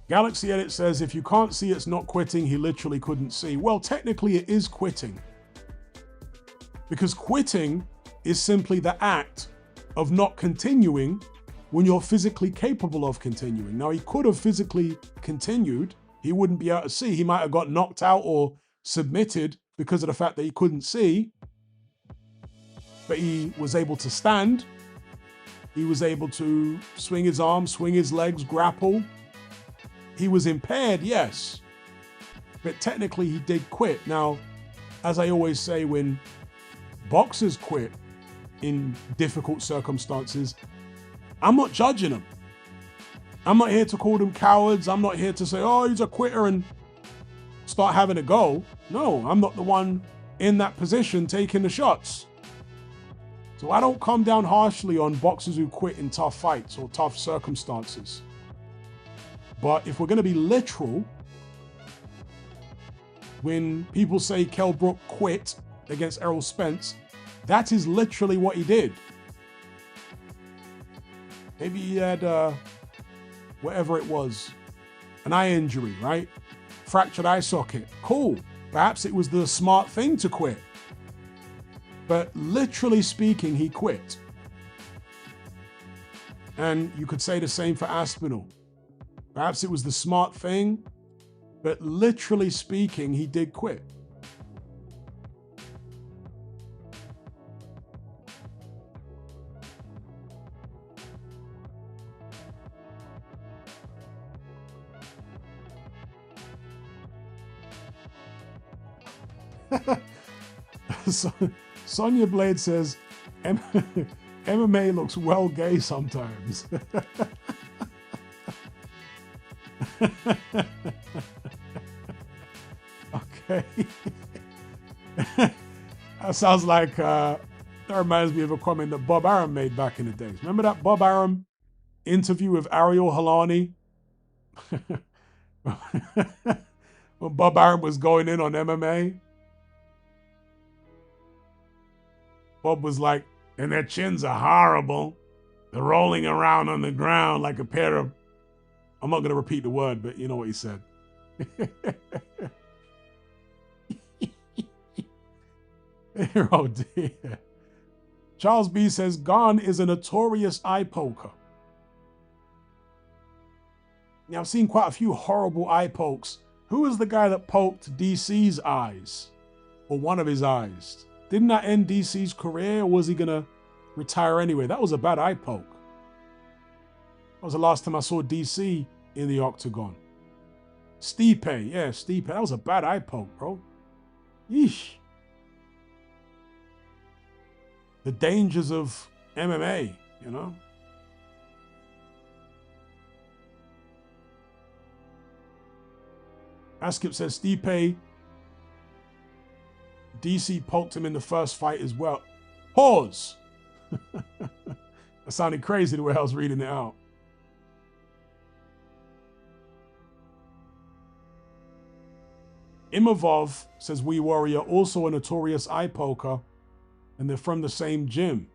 Galaxy Edit says, if you can't see it's not quitting, he literally couldn't see. Well, technically it is quitting. Because quitting is simply the act of not continuing when you're physically capable of continuing. Now, he could have physically continued. He wouldn't be able to see. He might have got knocked out or submitted because of the fact that he couldn't see. but he was able to stand. He was able to swing his arms, swing his legs, grapple. He was impaired, yes, but technically he did quit. Now, as I always say, when boxers quit in difficult circumstances, I'm not judging them. I'm not here to call them cowards. I'm not here to say, oh, he's a quitter and start having a go. No, I'm not the one in that position taking the shots. So I don't come down harshly on boxers who quit in tough fights or tough circumstances. But if we're going to be literal, when people say Kell Brook quit against Errol Spence, that is literally what he did. Maybe he had, whatever it was, an eye injury, right? Fractured eye socket. Cool. Perhaps it was the smart thing to quit. But literally speaking, he quit. And you could say the same for Aspinall. Perhaps it was the smart thing, but literally speaking, he did quit. Sonia Blade says, MMA looks well gay sometimes. Okay. That sounds like, that reminds me of a comment that Bob Arum made back in the days. Remember that Bob Arum interview with Ariel Helwani? When Bob Arum was going in on MMA? Bob was like, and their chins are horrible. They're rolling around on the ground like a pair of, I'm not going to repeat the word, but you know what he said. Oh dear. Charles B says, Gane is a notorious eye poker. Now, I've seen quite a few horrible eye pokes. Who was the guy that poked DC's eyes? Or one of his eyes? Didn't that end DC's career, or was he going to retire anyway? That was a bad eye poke. That was the last time I saw DC in the octagon. Stipe, yeah, Stipe. That was a bad eye poke, bro. Yeesh. The dangers of MMA, you know? Askip says Stipe, DC poked him in the first fight as well. Pause. That sounded crazy the way I was reading it out. Imavov says Wee Warrior, also a notorious eye poker, and they're from the same gym.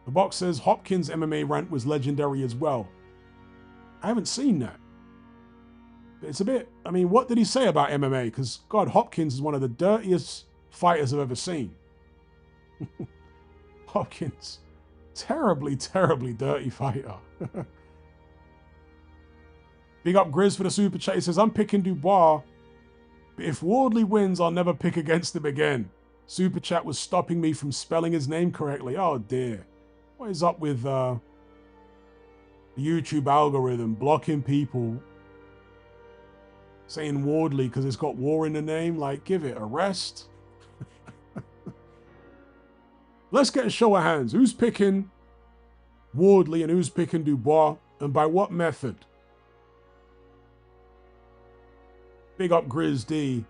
The box says Hopkins' MMA rant was legendary as well. I haven't seen that. It's a bit, I mean, what did he say about MMA? Because, God, Hopkins is one of the dirtiest fighters I've ever seen. Hopkins, terribly, terribly dirty fighter. Big up Grizz for the super chat. He says, I'm picking Dubois, but if Wardley wins, I'll never pick against him again. Super chat was stopping me from spelling his name correctly. Oh, dear. What is up with the YouTube algorithm blocking people saying Wardley because it's got war in the name? Like, give it a rest. Let's get a show of hands. Who's picking Wardley and who's picking Dubois, and by what method? Big up Grizz D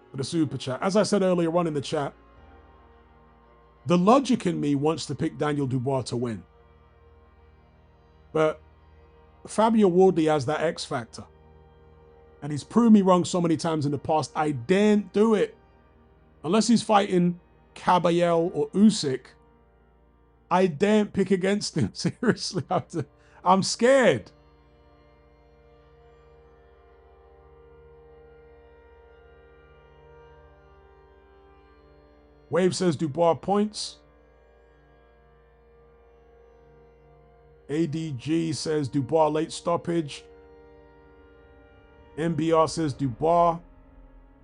for the super chat. As I said earlier on in the chat, the logic in me wants to pick Daniel Dubois to win. But Fabio Wardley has that X factor. And he's proved me wrong so many times in the past. I daren't do it. Unless he's fighting Caballel or Usyk, I daren't pick against him. Seriously, I'm scared. Wave says Dubois points. ADG says Dubois late stoppage. MBR says Dubois.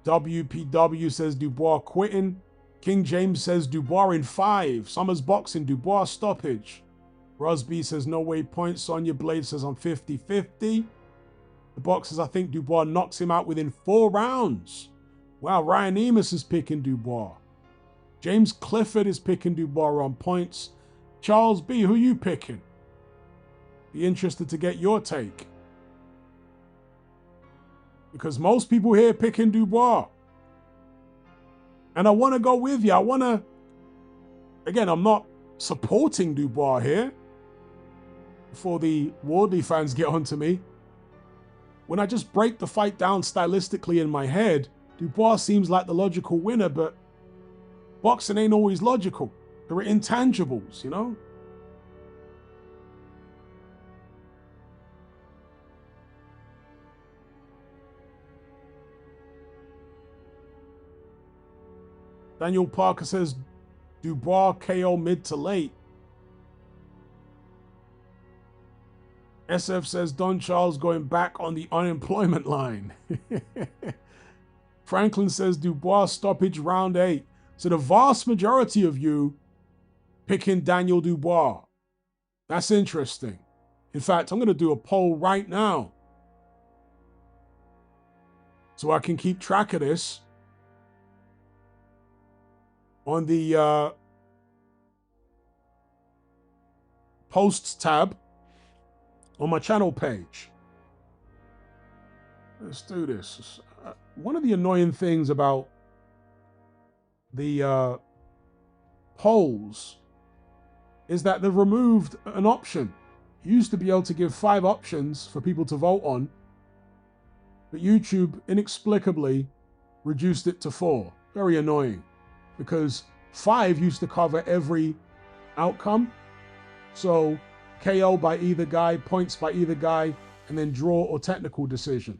WPW says Dubois quitting. King James says Dubois in 5. Summers Boxing, Dubois stoppage. Rusby says no way points. Sonya Blade says I'm 50-50. The boxers, I think Dubois knocks him out within 4 rounds. Wow, Ryan Emus is picking Dubois. James Clifford is picking Dubois on points. Charles B, who you picking? Be interested to get your take. Because most people here picking Dubois. And I want to go with you. I want to... Again, I'm not supporting Dubois here. Before the Wardley fans get onto me. When I just break the fight down stylistically in my head, Dubois seems like the logical winner, but boxing ain't always logical. There are intangibles, you know? Daniel Parker says Dubois KO mid to late. SF says Don Charles going back on the unemployment line. Franklin says Dubois stoppage round 8. So the vast majority of you picking Daniel Dubois. That's interesting. In fact, I'm going to do a poll right now so I can keep track of this on the posts tab on my channel page. Let's do this. One of the annoying things about the polls is that they've removed an option. You used to be able to give 5 options for people to vote on, but YouTube inexplicably reduced it to 4. Very annoying, because 5 used to cover every outcome. So KO by either guy, points by either guy, and then draw or technical decision.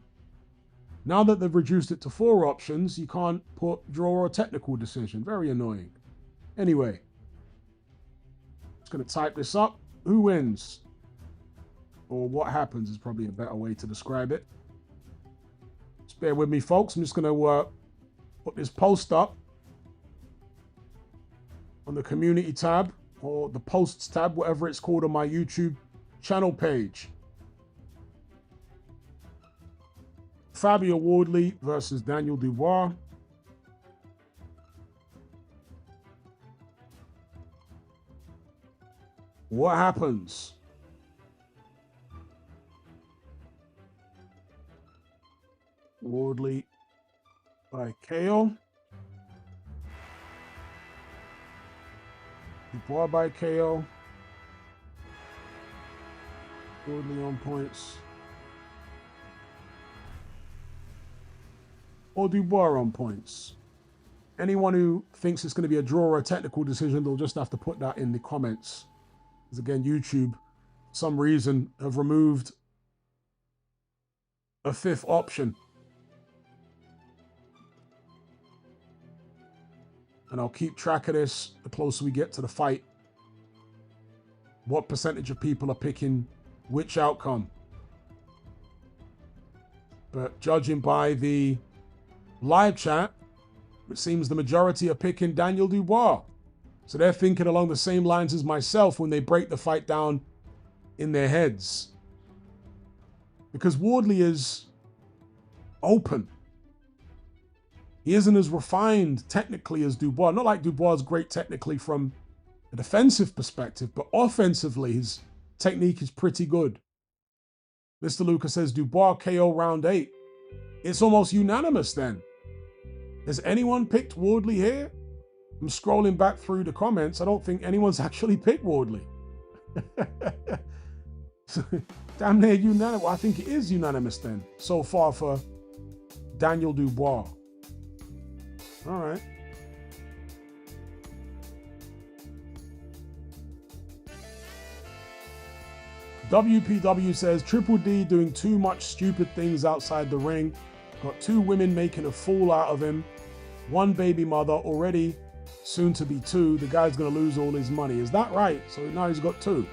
Now that they've reduced it to 4 options, you can't put draw or technical decision. Very annoying. Anyway, just going to type this up. Who wins? Or what happens is probably a better way to describe it. Just bear with me, folks. I'm just going to put this post up on the community tab or the posts tab, whatever it's called on my YouTube channel page. Fabio Wardley versus Daniel Dubois. What happens? Wardley by KO. Dubois by KO. Wardley on points. Or Dubois on points. Anyone who thinks it's going to be a draw or a technical decision, they'll just have to put that in the comments. Because again, YouTube, for some reason, have removed a 5th option. And I'll keep track of this the closer we get to the fight. What percentage of people are picking which outcome. But judging by the live chat, it seems the majority are picking Daniel Dubois. So they're thinking along the same lines as myself when they break the fight down in their heads. Because Wardley is open. He isn't as refined technically as Dubois. Not like Dubois is great technically from a defensive perspective, but offensively his technique is pretty good. Mr. Lucas says Dubois KO round 8. It's almost unanimous then. Has anyone picked Wardley here? I'm scrolling back through the comments. I don't think anyone's actually picked Wardley. So, damn near unanimous. Well, I think it is unanimous then, so far for Daniel Dubois. All right. WPW says, Triple D doing too much stupid things outside the ring. Got 2 women making a fool out of him. 1 baby mother already, soon to be 2. The guy's going to lose all his money. Is that right? So now he's got 2.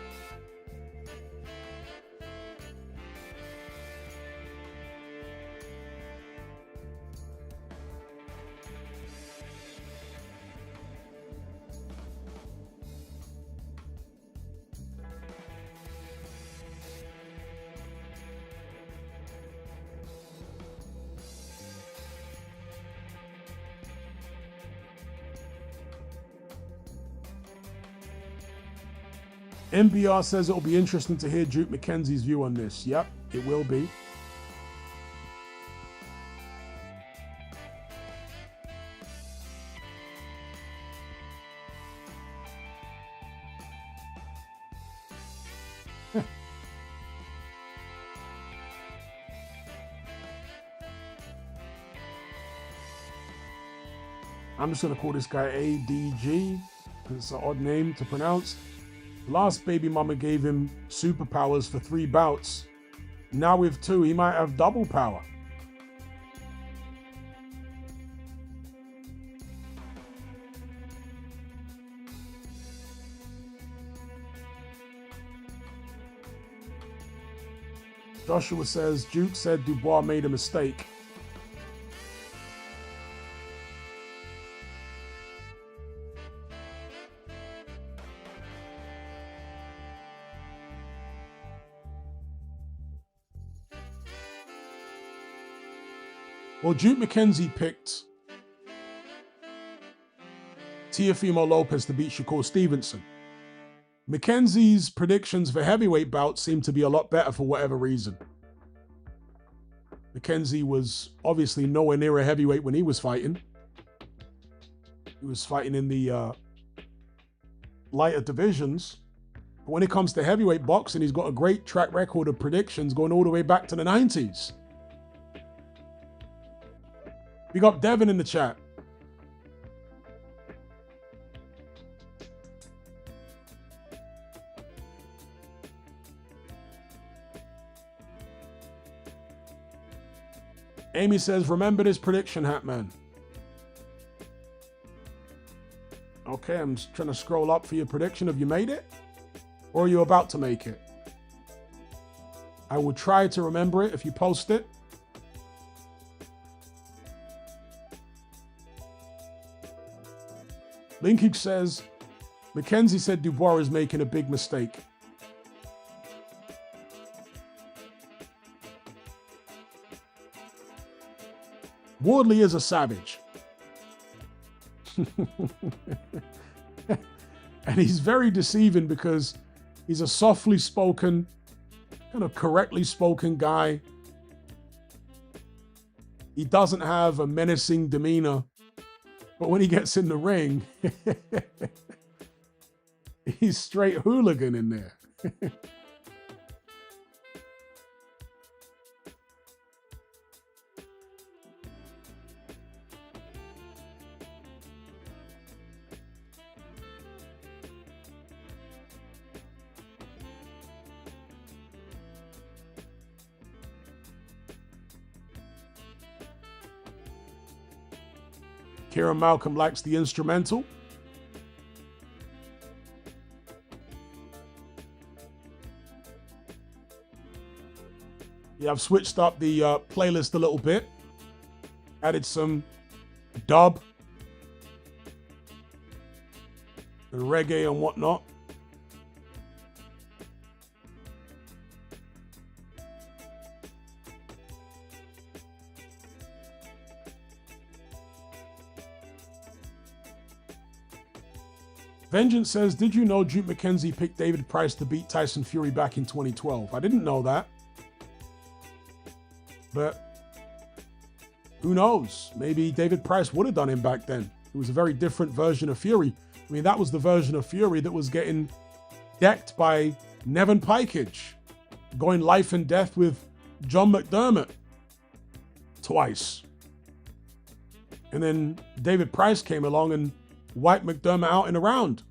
MBR says it'll be interesting to hear Duke McKenzie's view on this. Yep, it will be. I'm just going to call this guy ADG, because it's an odd name to pronounce. Last baby mama gave him superpowers for 3 bouts. Now with 2, he might have double power. Joshua says, Duke said Dubois made a mistake. Well, Duke McKenzie picked Teofimo Lopez to beat Shakur Stevenson. McKenzie's predictions for heavyweight bouts seem to be a lot better for whatever reason. McKenzie was obviously nowhere near a heavyweight when he was fighting. He was fighting in the lighter divisions. But when it comes to heavyweight boxing, he's got a great track record of predictions going all the way back to the 90s. We got Devin in the chat. Amy says, remember this prediction, Hatman. Okay, I'm just trying to scroll up for your prediction. Have you made it? Or are you about to make it? I will try to remember it if you post it. Linkage says, McKenzie said Dubois is making a big mistake. Wardley is a savage. And he's very deceiving because he's a softly spoken, kind of correctly spoken guy. He doesn't have a menacing demeanor. But when he gets in the ring, he's straight hooligan in there. Kieran Malcolm likes the instrumental. Yeah, I've switched up the playlist a little bit. Added some dub and reggae and whatnot. Vengeance says, did you know Duke McKenzie picked David Price to beat Tyson Fury back in 2012? I didn't know that. But who knows? Maybe David Price would have done him back then. It was a very different version of Fury. I mean, that was the version of Fury that was getting decked by Nevin Pikage, going life and death with John McDermott twice. And then David Price came along and wiped McDermott out in a round.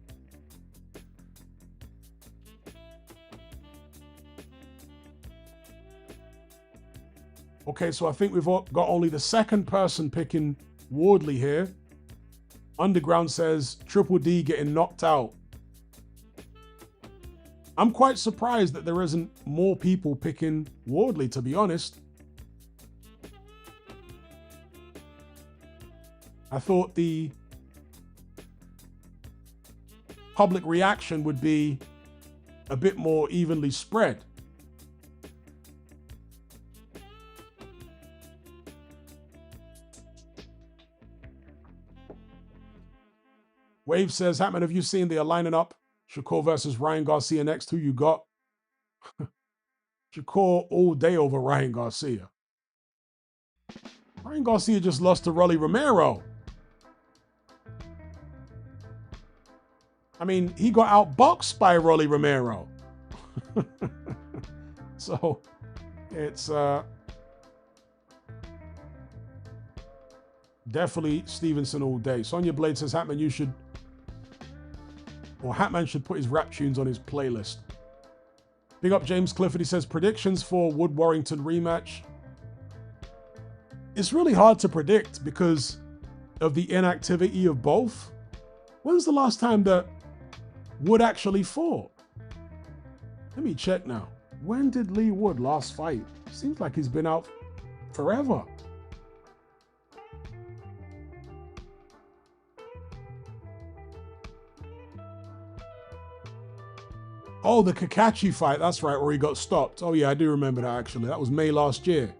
Okay, so I think we've got only the second person picking Wardley here. Underground says, Triple D getting knocked out. I'm quite surprised that there isn't more people picking Wardley, to be honest. I thought the public reaction would be a bit more evenly spread. Wave says, Hatman, have you seen they are lining up Shakur versus Ryan Garcia next. Who you got? Shakur all day over Ryan Garcia. Ryan Garcia just lost to Rolly Romero. I mean, he got outboxed by Rolly Romero. So, it's definitely Stevenson all day. Sonya Blade says Hatman should put his rap tunes on his playlist. Big up James Clifford. He says predictions for Wood Warrington rematch. It's really hard to predict because of the inactivity of both. When's the last time that Wood actually fought? Let me check now. When did Lee Wood last fight? Seems like he's been out forever. Oh, the Kakachi fight. That's right, where he got stopped. Oh yeah, I do remember that actually. That was May last year.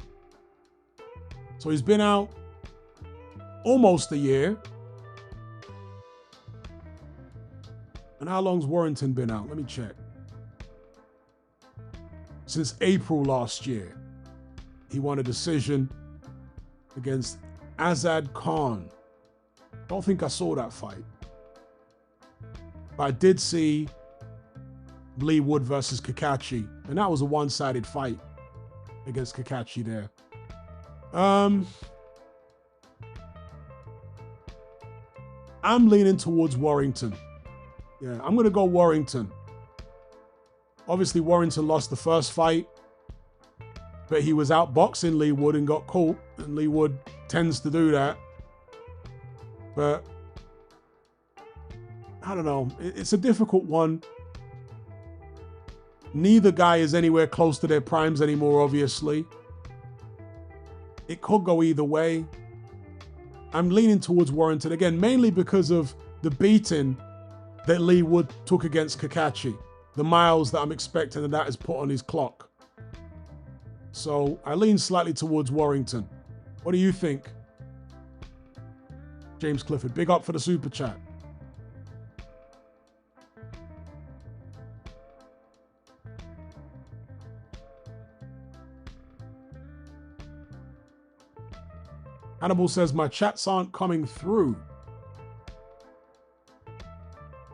So he's been out almost a year. And how long's Warrington been out? Let me check. Since April last year. He won a decision against Azad Khan. Don't think I saw that fight. But I did see Lee Wood versus Kakachi. And that was a one-sided fight against Kakachi there. I'm leaning towards Warrington. Yeah, I'm going to go Warrington. Obviously, Warrington lost the first fight, but he was outboxing Lee Wood and got caught, and Lee Wood tends to do that. But I don't know. It's a difficult one. Neither guy is anywhere close to their primes anymore, obviously. It could go either way. I'm leaning towards Warrington, again, mainly because of the beating that Lee Wood took against Kakachi. The miles that I'm expecting that is put on his clock. So I lean slightly towards Warrington. What do you think? James Clifford, big up for the super chat. Hannibal says, my chats aren't coming through.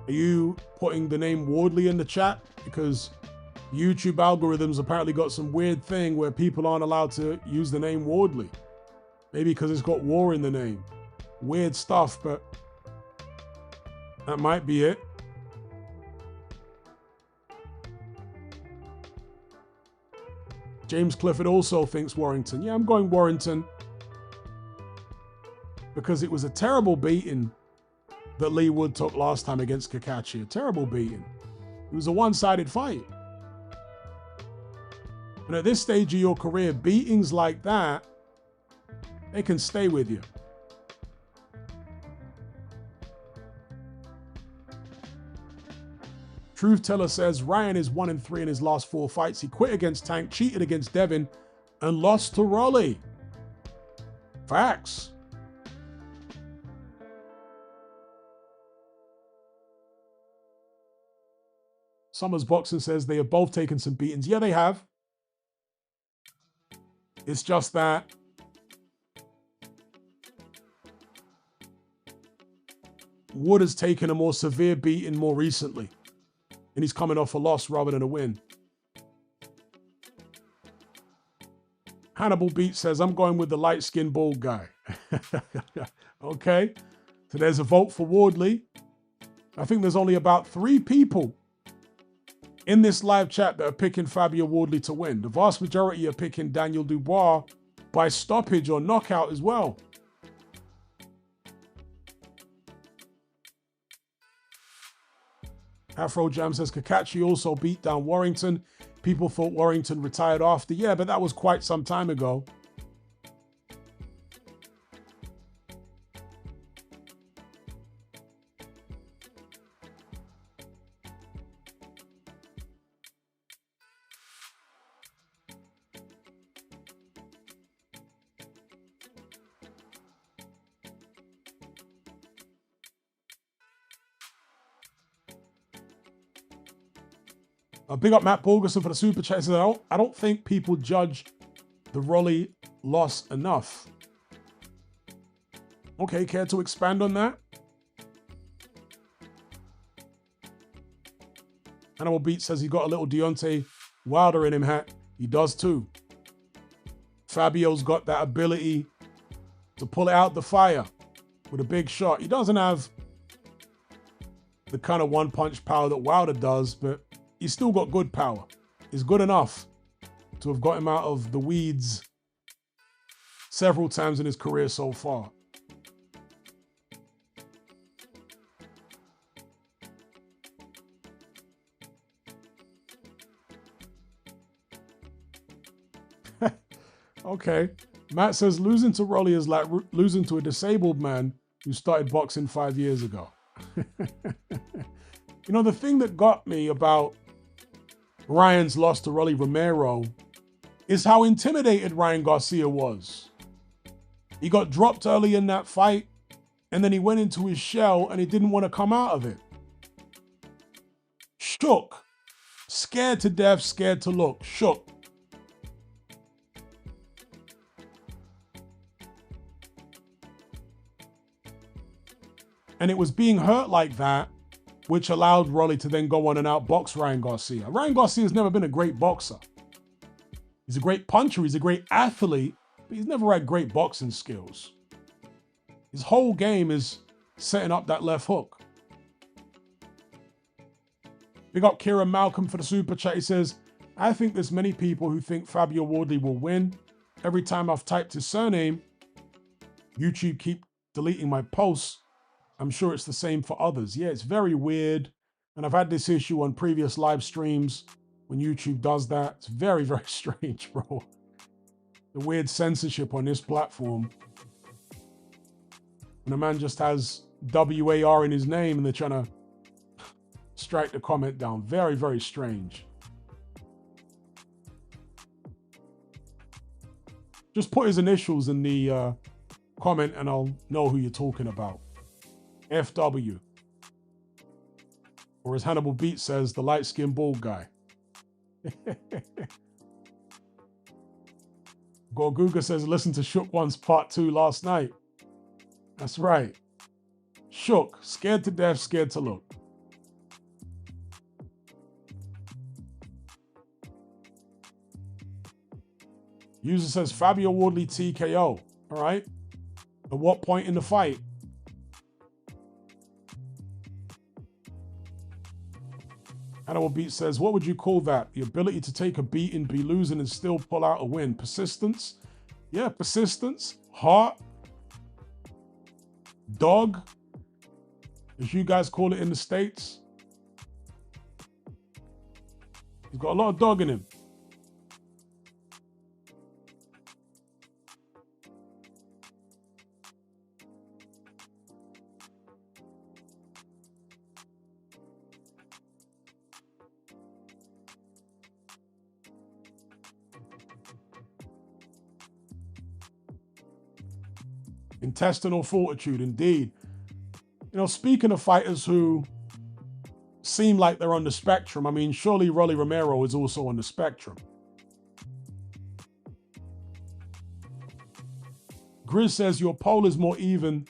Are you putting the name Wardley in the chat? Because YouTube algorithms apparently got some weird thing where people aren't allowed to use the name Wardley. Maybe because it's got war in the name. Weird stuff, but that might be it. James Clifford also thinks Warrington. Yeah, I'm going Warrington. Because it was a terrible beating that Lee Wood took last time against Kakachi. A terrible beating. It was a one-sided fight. And at this stage of your career, beatings like that, they can stay with you. Truth Teller says Ryan is 1-3 in his last 4 fights. He quit against Tank, cheated against Devin, and lost to Rolly. Facts. Summers Boxing says they have both taken some beatings. Yeah, they have. It's just that Wood has taken a more severe beating more recently. And he's coming off a loss rather than a win. Hannibal Beat says, I'm going with the light-skinned bald guy. Okay. So there's a vote for Wardley. I think there's only about 3 people in this live chat that are picking Fabio Wardley to win. The vast majority are picking Daniel Dubois by stoppage or knockout as well. Afro Jam says Kakachi also beat down Warrington. People thought Warrington retired after. Yeah, but that was quite some time ago. Big up Matt Borgerson for the super chat. He says, I don't think people judge the Rolly loss enough. Okay, care to expand on that? Animal Beat says he got a little Deontay Wilder in him hat. He does too. Fabio's got that ability to pull it out the fire with a big shot. He doesn't have the kind of one-punch power that Wilder does, but he's still got good power. He's good enough to have got him out of the weeds several times in his career so far. Okay. Matt says losing to Rolly is like losing to a disabled man who started boxing 5 years ago. You know, the thing that got me about Ryan's loss to Rolly Romero is how intimidated Ryan Garcia was. He got dropped early in that fight, and then he went into his shell and he didn't want to come out of it. Shook. Scared to death, scared to look. Shook. And it was being hurt like that which allowed Rolly to then go on and outbox Ryan Garcia. Ryan Garcia's never been a great boxer. He's a great puncher, he's a great athlete, but he's never had great boxing skills. His whole game is setting up that left hook. Big up Kieran Malcolm for the super chat. He says, I think there's many people who think Fabio Wardley will win. Every time I've typed his surname, YouTube keep deleting my posts. I'm sure it's the same for others. Yeah, it's very weird. And I've had this issue on previous live streams when YouTube does that. It's very, very strange, bro. The weird censorship on this platform. When a man just has WAR in his name and they're trying to strike the comment down. Very, very strange. Just put his initials in the comment and I'll know who you're talking about. FW. Or as Hannibal Beat says, the light-skinned bald guy. Gorguga says, listen to Shook One's part 2 last night. That's right. Shook, scared to death, scared to look. User says, Fabio Wardley TKO. All right. At what point in the fight? Hannibal Beat says, what would you call that? The ability to take a beating, be losing, and still pull out a win. Persistence? Yeah, persistence. Heart. Dog, as you guys call it in the States. He's got a lot of dog in him. Intestinal fortitude, indeed. You know, speaking of fighters who seem like they're on the spectrum, I mean, surely Rolly Romero is also on the spectrum. Grizz says, your poll is more even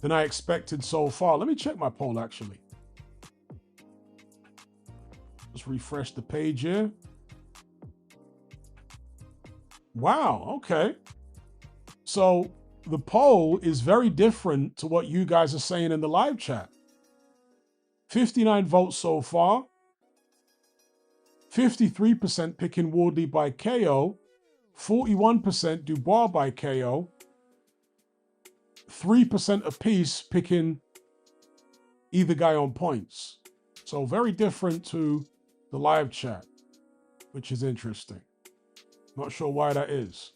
than I expected so far. Let me check my poll, actually. Just refresh the page here. Wow, okay. So the poll is very different to what you guys are saying in the live chat. 59 votes so far. 53% picking Wardley by KO. 41% Dubois by KO. 3% apiece picking either guy on points. So very different to the live chat, which is interesting. Not sure why that is.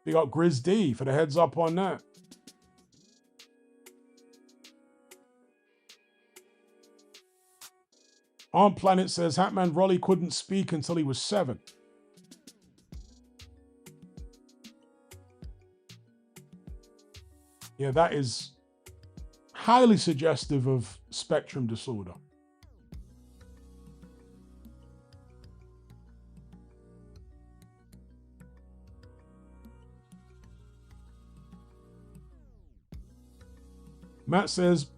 We got Grizz D for the heads up on that. On Planet says, Hatman Rolly couldn't speak until he was 7. Yeah, that is highly suggestive of spectrum disorder. Matt says,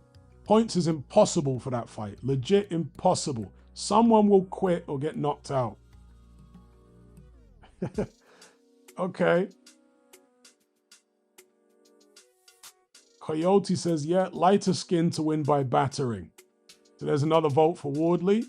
points is impossible for that fight. Legit impossible. Someone will quit or get knocked out. Okay. Coyote says, yeah, lighter skin to win by battering. So there's another vote for Wardley.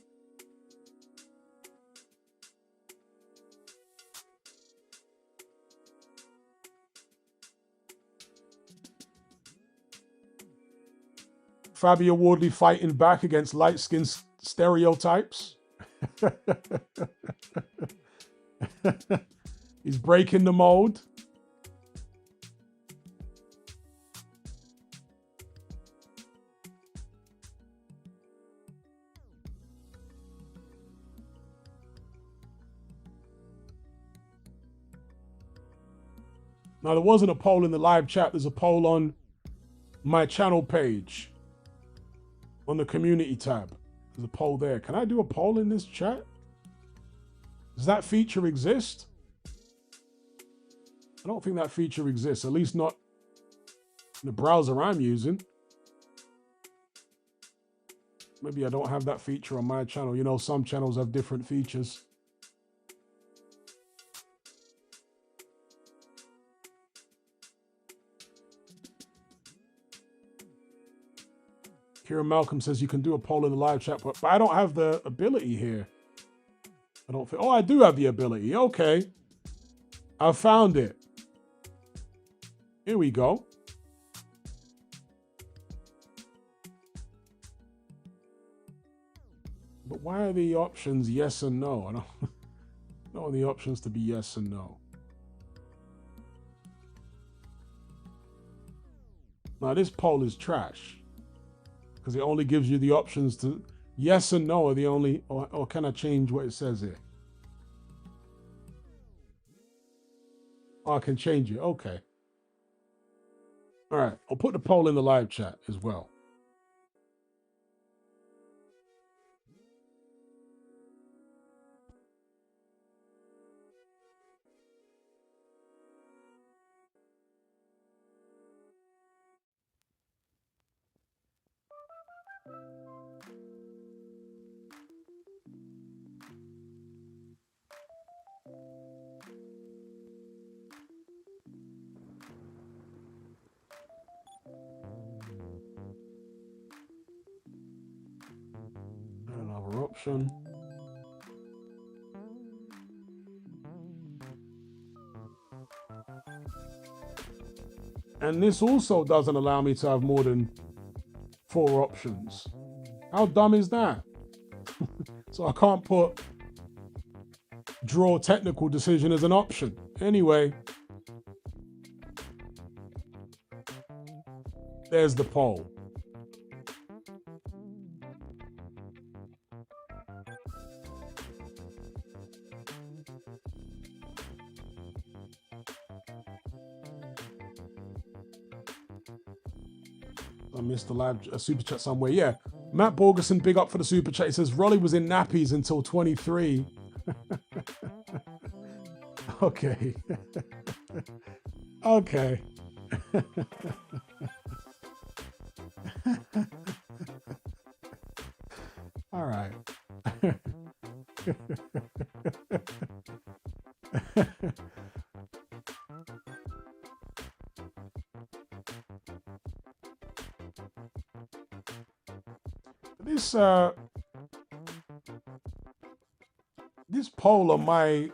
Fabio Wardley fighting back against light skin stereotypes. He's breaking the mold. Now, there wasn't a poll in the live chat. There's a poll on my channel page on the community tab. There's a poll there. Can I do a poll in this chat? Does that feature exist? I don't think that feature exists, at least not in the browser I'm using. Maybe I don't have that feature on my channel. You know, some channels have different features. Kieran Malcolm says you can do a poll in the live chat, but I don't have the ability here. I don't think. Oh, I do have the ability. Okay. I found it. Here we go. But why are the options yes and no? I don't want the options to be yes and no. Now, this poll is trash because it only gives you the options to yes and no are the only, or can I change what it says here? Oh, I can change it. Okay. All right. I'll put the poll in the live chat as well. Another option. And this also doesn't allow me to have more than 4 options. How dumb is that? So I can't put draw technical decision as an option. Anyway, there's the poll. I missed the live super chat somewhere. Yeah, Matt Borgerson, big up for the super chat. He says Rolly was in nappies until 23. Okay. Okay. All right. This poll on my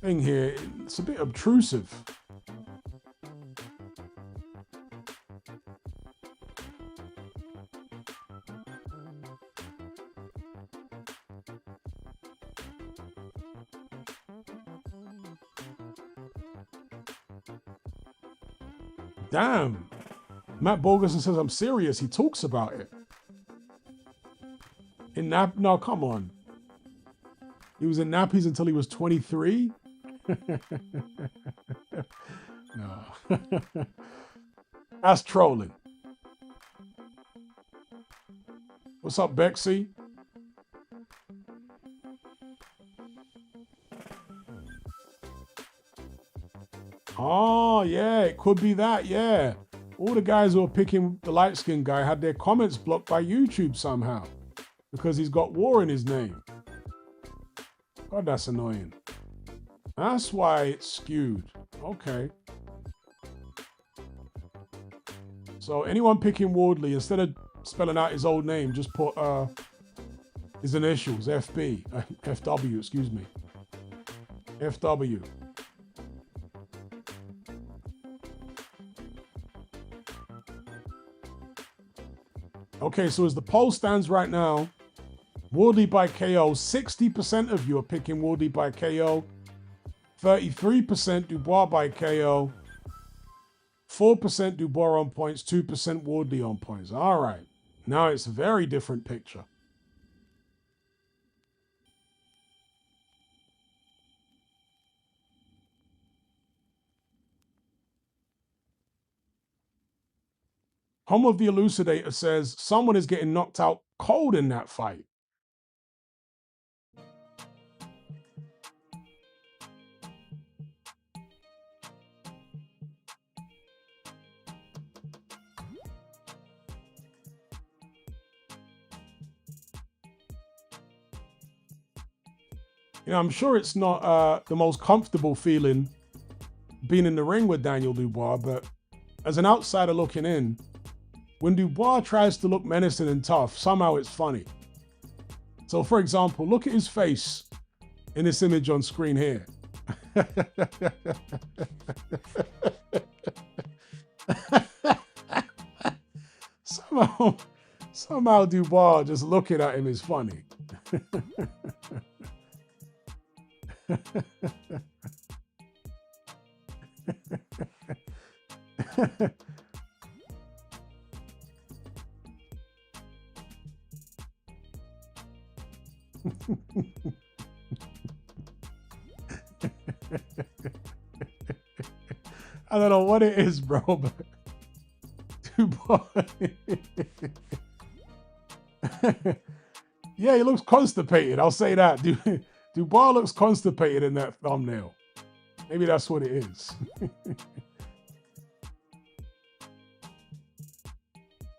thing here, it's a bit obtrusive. Damn. Matt Borgerson says I'm serious. He talks about it. No, come on. He was in nappies until he was 23? No. That's trolling. What's up, Bexy? Oh, yeah, it could be that, yeah. All the guys who are picking the light-skinned guy had their comments blocked by YouTube somehow because he's got war in his name. God, that's annoying. That's why it's skewed. Okay. So anyone picking Wardley, instead of spelling out his old name, just put his initials, FB, FW, excuse me. FW. Okay, so as the poll stands right now, Wardley by KO, 60% of you are picking Wardley by KO, 33% Dubois by KO, 4% Dubois on points, 2% Wardley on points. All right, now it's a very different picture. Home of the Elucidator says someone is getting knocked out cold in that fight. You know, I'm sure it's not the most comfortable feeling being in the ring with Daniel Dubois, but as an outsider looking in, when Dubois tries to look menacing and tough, somehow it's funny. So, for example, look at his face in this image on screen here. somehow Dubois just looking at him is funny. I don't know what it is, bro, but Dubois. Yeah, he looks constipated. I'll say that. Dubois looks constipated in that thumbnail. Maybe that's what it is.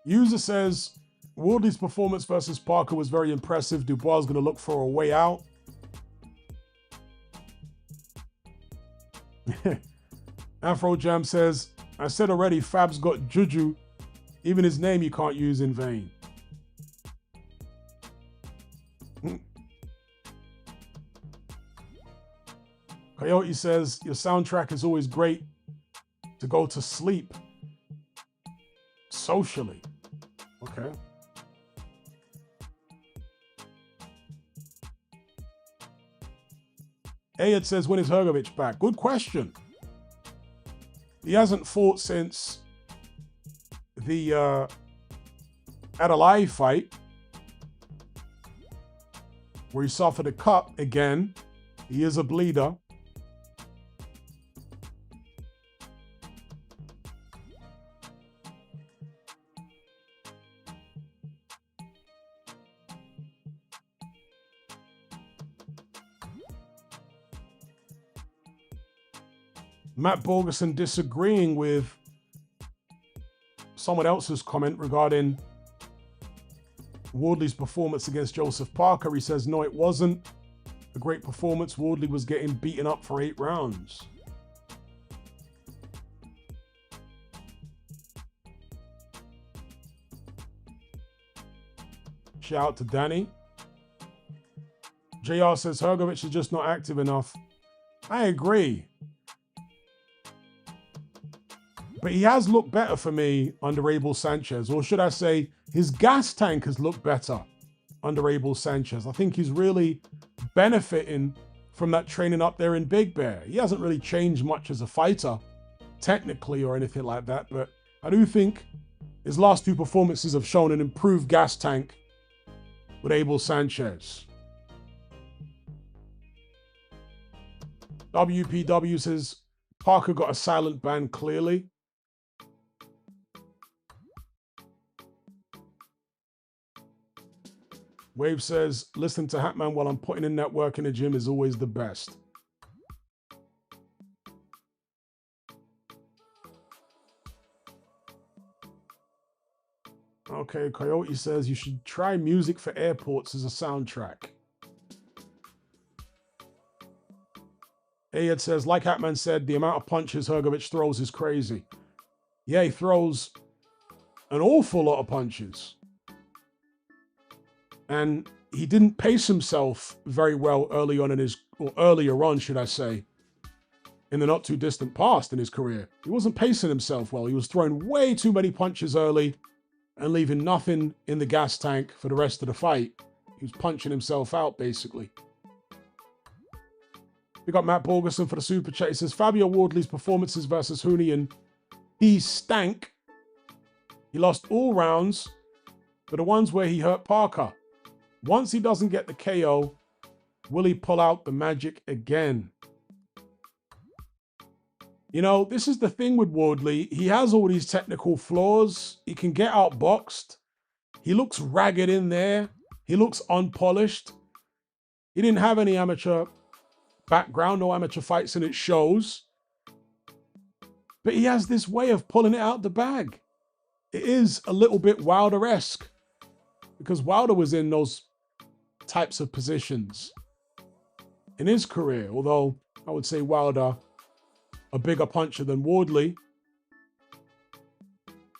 User says, Wardley's performance versus Parker was very impressive. Dubois is going to look for a way out. Afro Jam says, I said already, Fab's got juju. Even his name you can't use in vain. Coyote says, your soundtrack is always great to go to sleep socially. Okay. Ayad says, when is Hrgovic back? Good question. He hasn't fought since the Adelaide fight, where he suffered a cut again. He is a bleeder. Matt Borgerson disagreeing with someone else's comment regarding Wardley's performance against Joseph Parker. He says, no, it wasn't a great performance. Wardley was getting beaten up for 8 rounds. Shout out to Danny. JR says, Hrgovic is just not active enough. I agree. But he has looked better for me under Abel Sanchez, or should I say, his gas tank has looked better under Abel Sanchez. I think he's really benefiting from that training up there in Big Bear. He hasn't really changed much as a fighter, technically, or anything like that, but I do think his last 2 performances have shown an improved gas tank with Abel Sanchez. WPW says, Parker got a silent ban clearly. Wave says, listen to Hatman while I'm putting in that work in the gym is always the best. Okay, Coyote says you should try music for airports as a soundtrack. Ayed says, like Hatman said, the amount of punches Hrgovic throws is crazy. Yeah, he throws an awful lot of punches. And he didn't pace himself very well early on in his, or earlier on, should I say, in the not too distant past in his career. He wasn't pacing himself well. He was throwing way too many punches early and leaving nothing in the gas tank for the rest of the fight. He was punching himself out, basically. We got Matt Borgerson for the super chat. He says, Fabio Wardley's performances versus Hunian, he stank. He lost all rounds, but the ones where he hurt Parker. Once he doesn't get the KO, will he pull out the magic again? You know, this is the thing with Wardley. He has all these technical flaws. He can get outboxed. He looks ragged in there. He looks unpolished. He didn't have any amateur background, no amateur fights, and it shows. But he has this way of pulling it out the bag. It is a little bit Wilder-esque because Wilder was in those types of positions in his career, although I would say Wilder a bigger puncher than Wardley.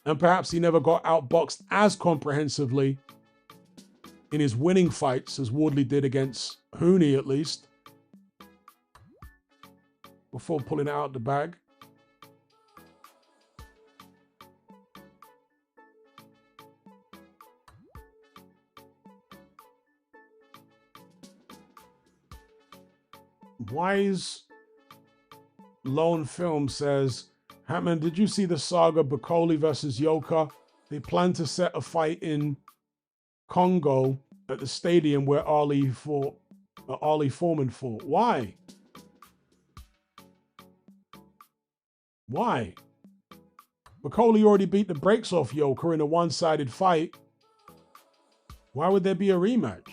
And perhaps he never got outboxed as comprehensively in his winning fights as Wardley did against Hooney, at least, before pulling it out the bag. Wise Lone Film says, Hatman, did you see the saga Bacoli versus Yoka? They plan to set a fight in Congo at the stadium where Ali Foreman fought. Why? Why? Bacoli already beat the brakes off Yoka in a one-sided fight. Why would there be a rematch?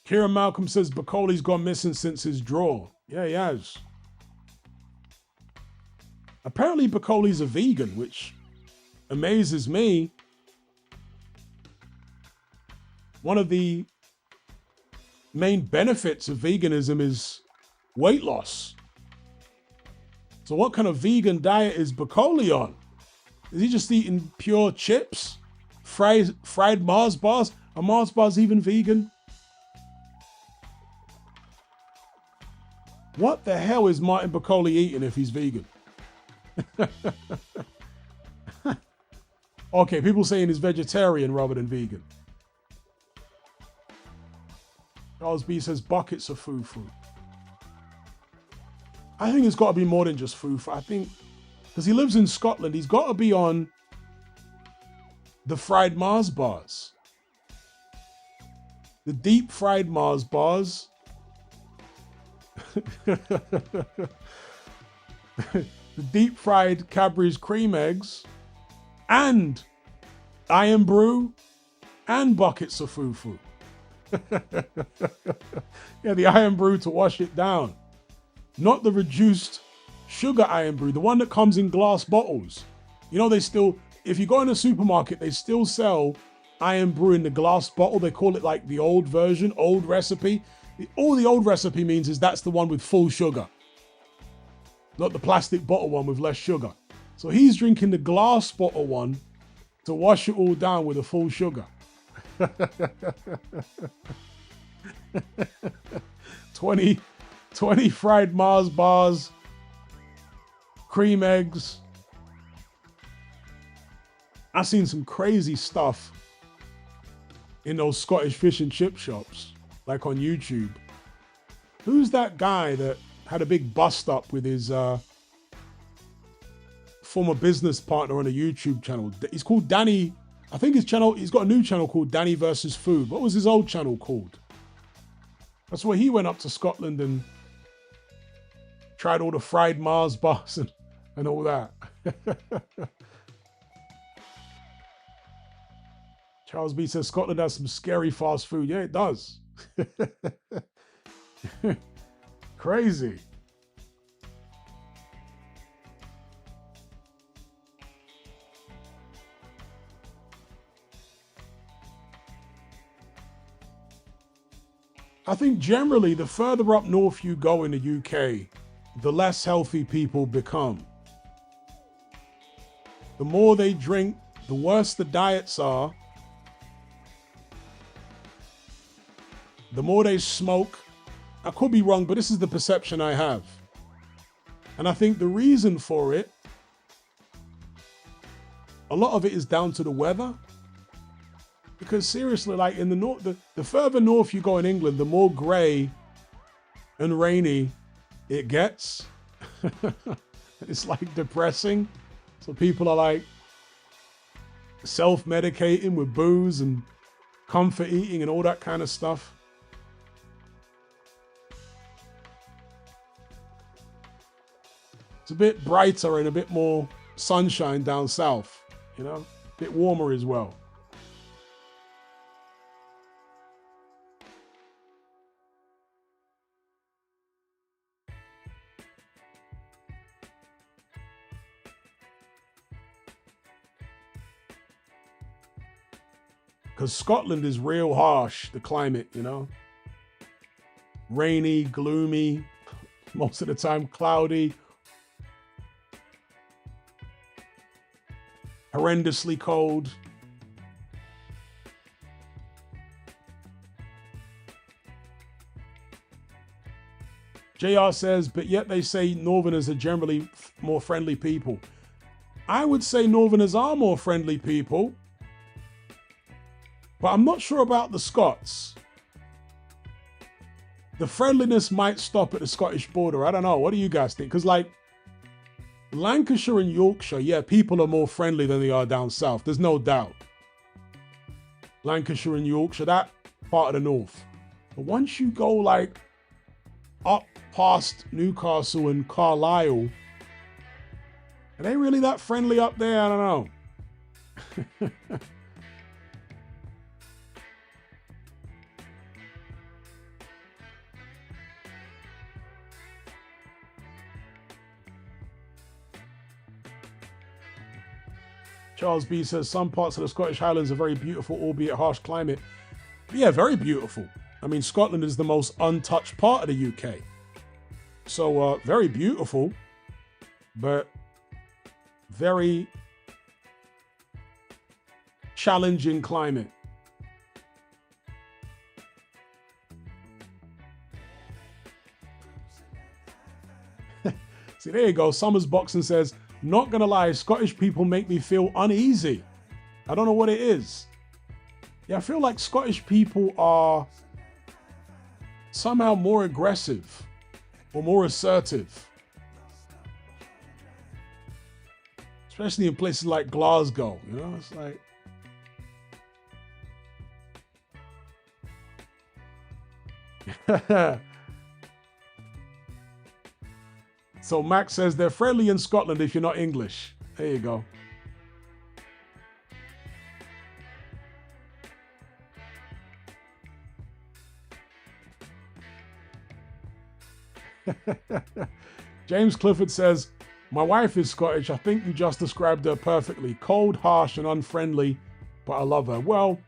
Kieran Malcolm says Bacoli's gone missing since his draw. Yeah, he has. Apparently Bacoli's a vegan, which amazes me. One of the main benefits of veganism is weight loss. So what kind of vegan diet is Bacoli on? Is he just eating pure chips? Fried Mars bars? Are Mars bars even vegan? What the hell is Martin Bacoli eating if he's vegan? Okay, people saying he's vegetarian rather than vegan. Charles B says buckets of fufu. I think it's got to be more than just fufu. I think, because he lives in Scotland, he's got to be on the fried Mars bars. The deep fried Mars bars. The deep fried Cadbury's cream eggs and Iron Brew and buckets of fufu. Yeah, the Iron Brew to wash it down. Not the reduced sugar Iron Brew, the one that comes in glass bottles. You know, they still, if you go in a supermarket, they still sell Iron Brew in the glass bottle. They call it like the old version, old recipe. All the old recipe means is that's the one with full sugar. Not the plastic bottle one with less sugar. So he's drinking the glass bottle one to wash it all down with a full sugar. 20 fried Mars bars, cream eggs. I've seen some crazy stuff in those Scottish fish and chip shops, like on YouTube. Who's that guy that had a big bust up with his former business partner on a YouTube channel? He's called Danny. I think he's got a new channel called Danny versus Food. What was his old channel called? That's where he went up to Scotland and tried all the fried Mars bars and all that. Charles B says Scotland has some scary fast food. Yeah, it does. Crazy. I think generally the further up north you go in the UK, the less healthy people become. The more they drink, the worse the diets are. The more they smoke. I could be wrong, but this is the perception I have. And I think the reason for it, a lot of it is down to the weather. Because seriously, like in the north, the further north you go in England, the more grey and rainy it gets. It's like depressing. So people are like self-medicating with booze and comfort eating and all that kind of stuff. It's a bit brighter and a bit more sunshine down south, you know, a bit warmer as well. Because Scotland is real harsh, the climate, you know. Rainy, gloomy, most of the time cloudy. Horrendously cold. JR says, but yet they say Northerners are generally more friendly people. I would say Northerners are more friendly people. But I'm not sure about the Scots. The friendliness might stop at the Scottish border. I don't know. What do you guys think? Because like Lancashire and Yorkshire, yeah, people are more friendly than they are down south. There's no doubt. Lancashire and Yorkshire, that part of the north. But once you go like up past Newcastle and Carlisle, are they really that friendly up there? I don't know. Charles B says some parts of the Scottish Highlands are very beautiful, albeit harsh climate. But yeah, very beautiful. I mean, Scotland is the most untouched part of the UK. So very beautiful, but very challenging climate. See, there you go. Summers Boxing says, not gonna lie, Scottish people make me feel uneasy. I don't know what it is. Yeah, I feel like Scottish people are somehow more aggressive or more assertive. Especially in places like Glasgow, you know, it's like. So Max says they're friendly in Scotland if you're not English. There you go. James Clifford says, my wife is Scottish. I think you just described her perfectly. Cold, harsh, and unfriendly, but I love her. Well,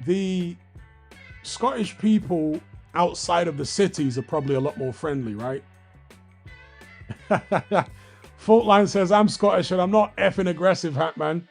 the Scottish people outside of the cities are probably a lot more friendly, right? Faultline says, I'm Scottish and I'm not effing aggressive, Hatman.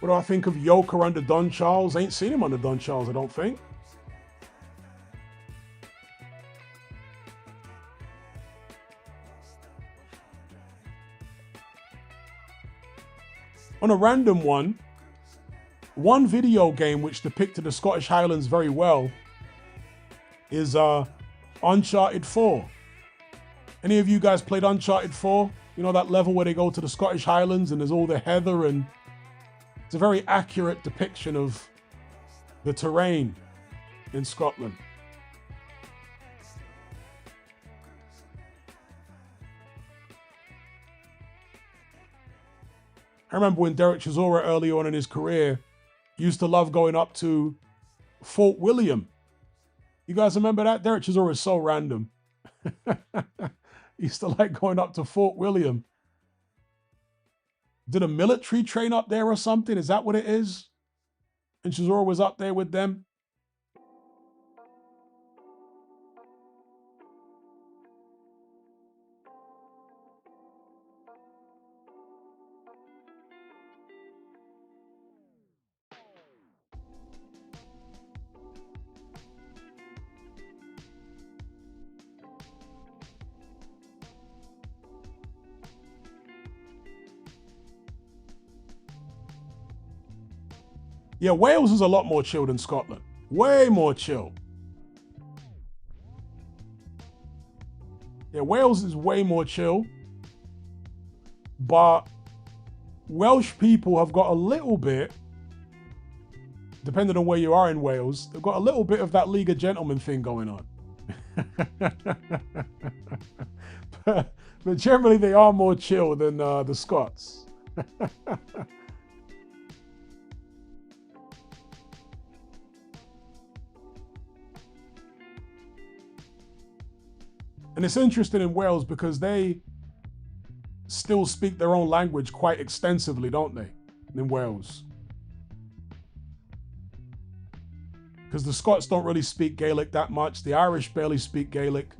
What do I think of Yoker under Don Charles? Ain't seen him under Don Charles, I don't think. On a random one video game which depicted the Scottish Highlands very well is Uncharted 4. Any of you guys played Uncharted 4? You know that level where they go to the Scottish Highlands and there's all the heather, and it's a very accurate depiction of the terrain in Scotland. I remember when Derek Chisora early on in his career used to love going up to Fort William. You guys remember that? Derek Chisora is so random. He used to like going up to Fort William. Did a military train up there or something? Is that what it is? And Chisora was up there with them? Yeah, Wales is a lot more chill than Scotland. Way more chill. Yeah, Wales is way more chill. But Welsh people have got a little bit, depending on where you are in Wales, they've got a little bit of that League of Gentlemen thing going on. but generally they are more chill than the Scots. And it's interesting in Wales because they still speak their own language quite extensively, don't they, in Wales? Because the Scots don't really speak Gaelic that much. The Irish barely speak Gaelic.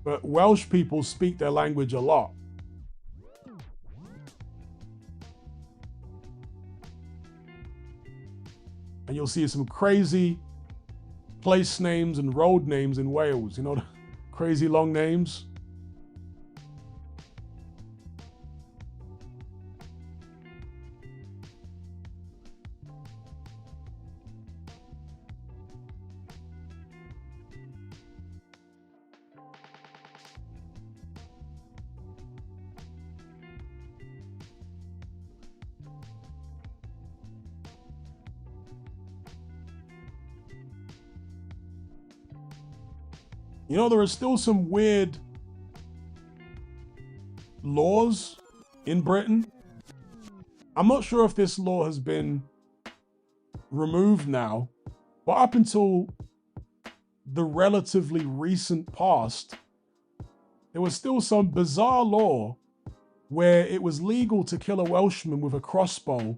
But Welsh people speak their language a lot. And you'll see some crazy place names and road names in Wales, you know, the crazy long names. You know, there are still some weird laws in Britain. I'm not sure if this law has been removed now, but up until the relatively recent past, there was still some bizarre law where it was legal to kill a Welshman with a crossbow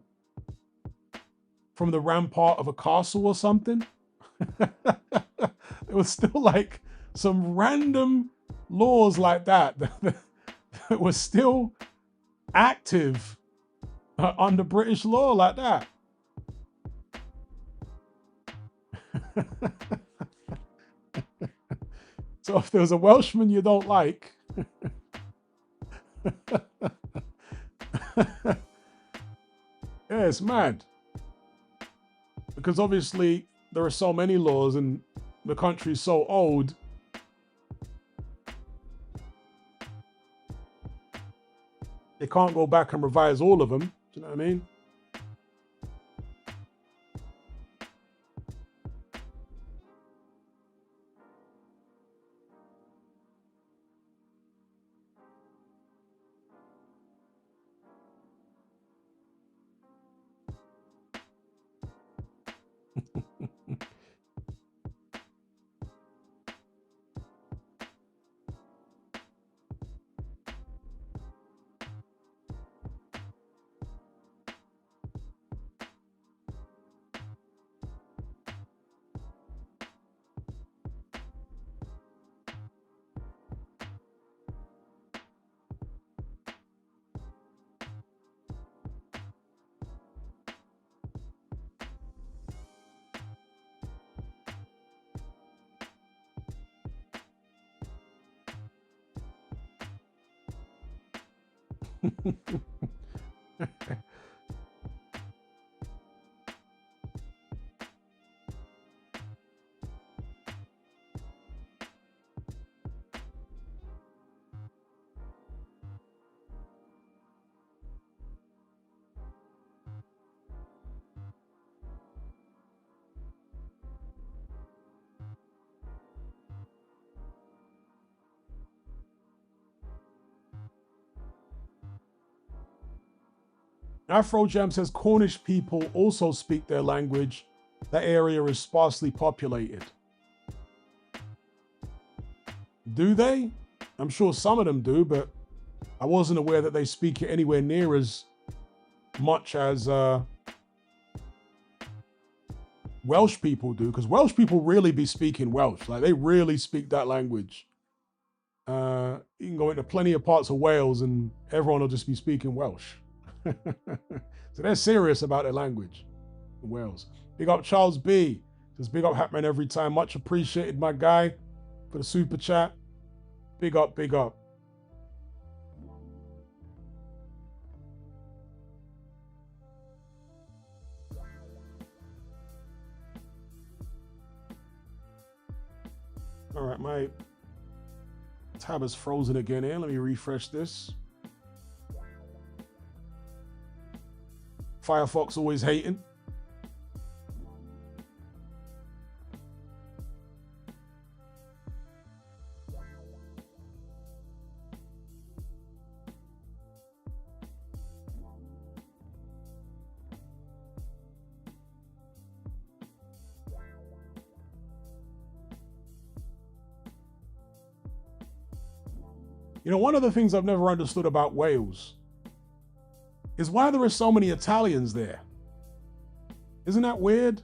from the rampart of a castle or something. It was still like some random laws like that that were still active under British law like that. So if there's a Welshman you don't like, yeah, it's mad. Because obviously there are so many laws and the country's so old. They can't go back and revise all of them. Do you know what I mean? Afro Jam says Cornish people also speak their language. That area is sparsely populated. Do they? I'm sure some of them do, but I wasn't aware that they speak it anywhere near as much as Welsh people do, because Welsh people really be speaking Welsh. Like, they really speak that language. You can go into plenty of parts of Wales and everyone will just be speaking Welsh. So they're serious about their language in Wales. Big up Charles B. Says big up Hatman every time. Much appreciated, my guy, for the super chat. Big up, big up. All right, my tab is frozen again here. Let me refresh this. Firefox always hating. You know, one of the things I've never understood about Wales is why there are so many Italians there. Isn't that weird?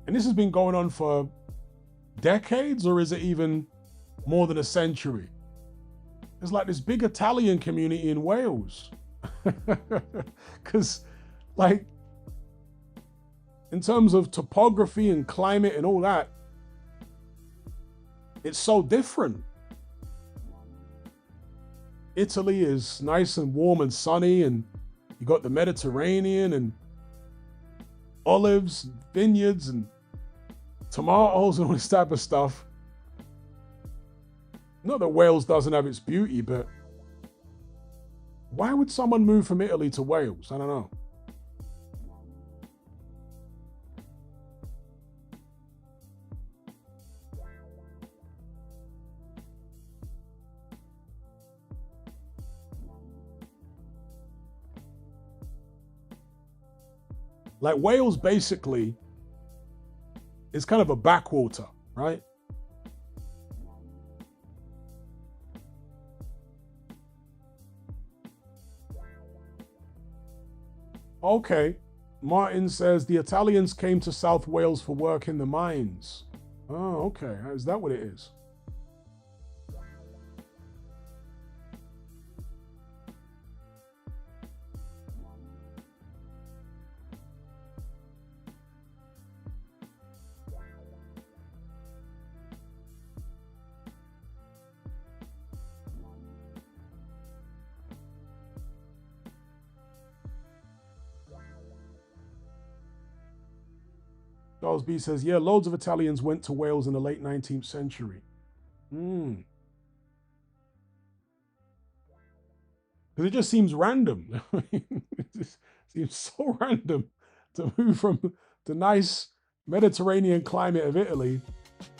And this has been going on for decades, or is it even more than a century? There's like this big Italian community in Wales. Because, like, in terms of topography and climate and all that, it's so different. Italy is nice and warm and sunny, and you got the Mediterranean and olives, and vineyards, and tomatoes and all this type of stuff. Not that Wales doesn't have its beauty, but why would someone move from Italy to Wales? I don't know. Like, Wales basically is kind of a backwater, right? Okay. Martin says the Italians came to South Wales for work in the mines. Oh, okay. Is that what it is? Charles B says, yeah, loads of Italians went to Wales in the late 19th century. Because it just seems random. It just seems so random to move from the nice Mediterranean climate of Italy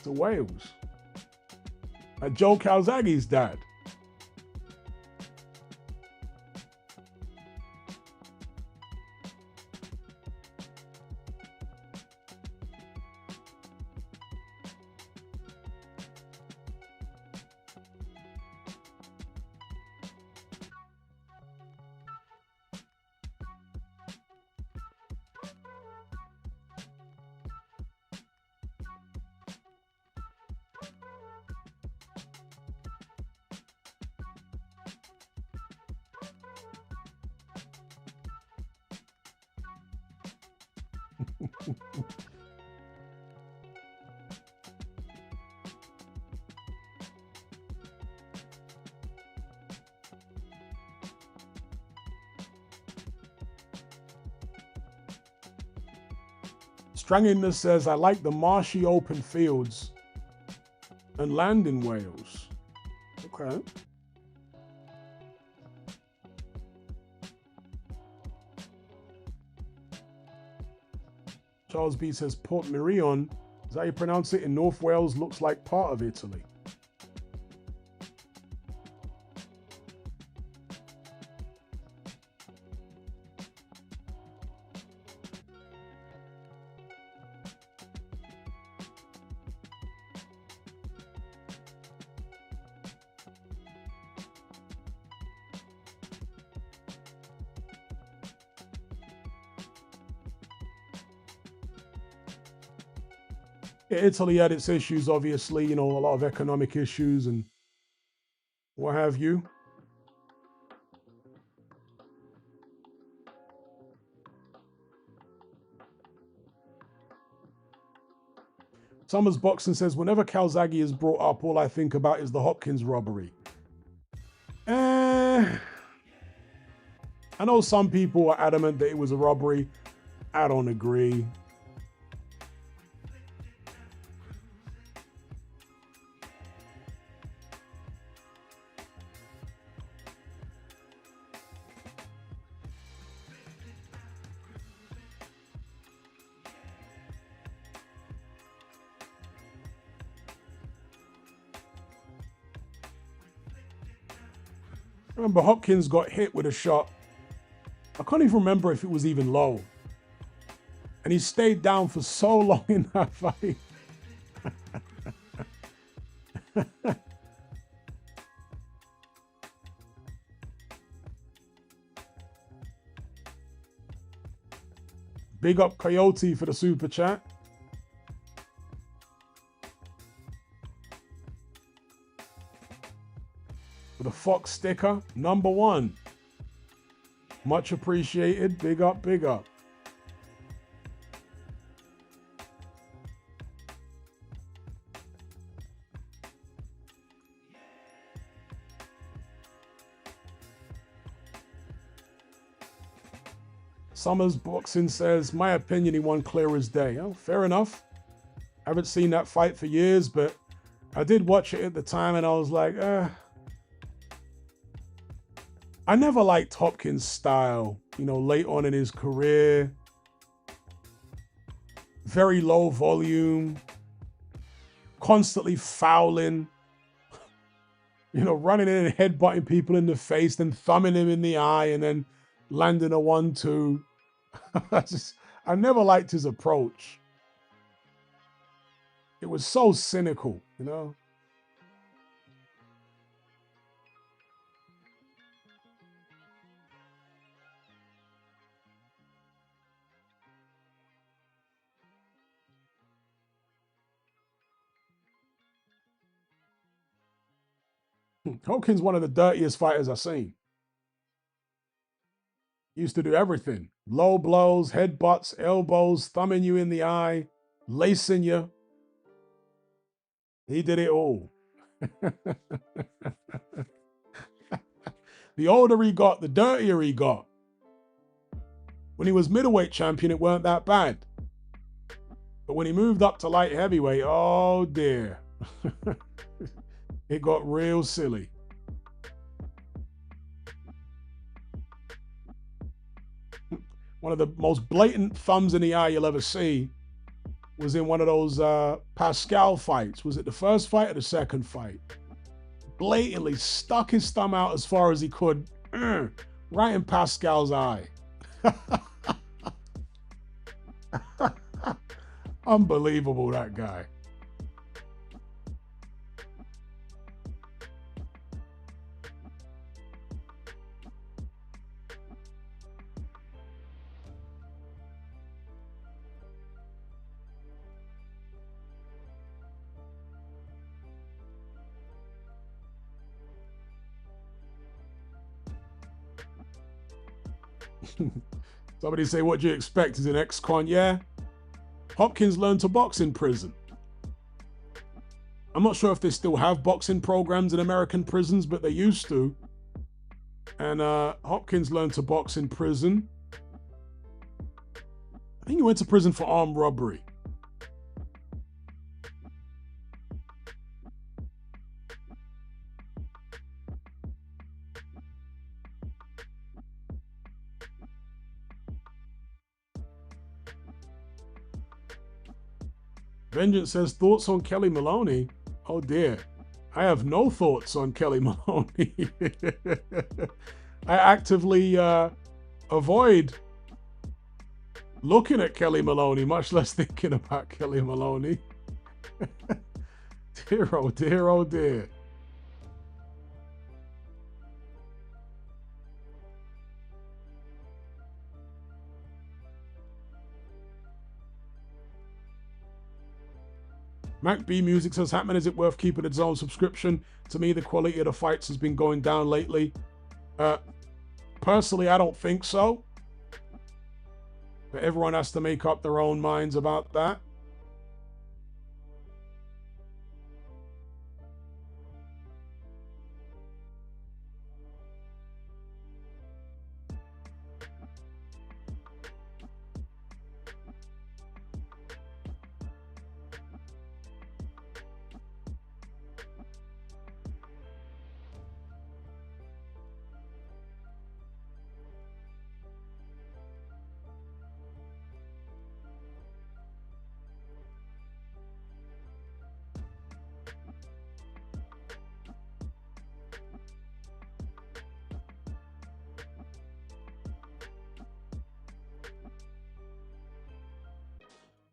to Wales. Like Joe Calzaghe's dad. Stranginess says, I like the marshy open fields and land in Wales. Okay. Charles B says, Port Mirion, is that how you pronounce it, in North Wales, looks like part of Italy. Italy had its issues, obviously, you know, a lot of economic issues and what have you. Summers Boxing says, whenever Calzaghe is brought up, all I think about is the Hopkins robbery. I know some people are adamant that it was a robbery. I don't agree. Remember, Hopkins got hit with a shot. I can't even remember if it was even low. And he stayed down for so long in that fight. Big up Coyote for the super chat. For the Fox sticker, #1. Much appreciated. Big up, big up. Summers Boxing says, my opinion, he won clear as day. Oh, fair enough. Haven't seen that fight for years, but I did watch it at the time and I was like, I never liked Hopkins' style, you know, late on in his career. Very low volume, constantly fouling, you know, running in and headbutting people in the face, then thumbing him in the eye and then landing a 1-2. I never liked his approach. It was so cynical, you know. Hopkins, one of the dirtiest fighters I've seen. He used to do everything. Low blows, headbutts, elbows, thumbing you in the eye, lacing you. He did it all. The older he got, the dirtier he got. When he was middleweight champion, it weren't that bad. But when he moved up to light heavyweight, oh dear. It got real silly. One of the most blatant thumbs in the eye you'll ever see was in one of those Pascal fights. Was it the first fight or the second fight? Blatantly stuck his thumb out as far as he could, right in Pascal's eye. Unbelievable, that guy. Somebody say, what do you expect? Is an ex-con? Yeah. Hopkins learned to box in prison. I'm not sure if they still have boxing programs in American prisons, but they used to. And Hopkins learned to box in prison. I think he went to prison for armed robbery. Vengeance says, thoughts on Kelly Maloney? Oh dear. I have no thoughts on Kelly Maloney. I actively avoid looking at Kelly Maloney, much less thinking about Kelly Maloney. Dear, oh dear, oh dear. Mac B Music says, Hatman, is it worth keeping its own subscription? To me, the quality of the fights has been going down lately. Personally, I don't think so. But everyone has to make up their own minds about that.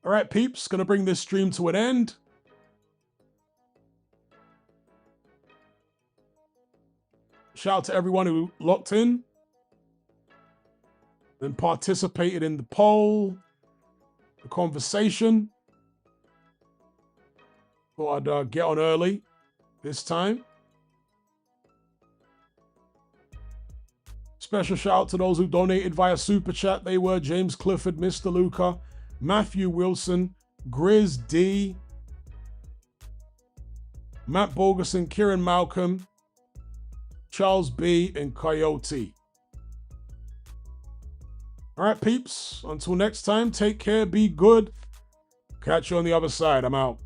All right, peeps, gonna bring this stream to an end. Shout out to everyone who locked in and participated in the poll, the conversation. Thought I'd get on early this time. Special shout out to those who donated via Super Chat. They were James Clifford, Mr. Luca, Matthew Wilson, Grizz D, Matt Bogerson, Kieran Malcolm, Charles B, and Coyote. All right, peeps. Until next time, take care, be good. Catch you on the other side. I'm out.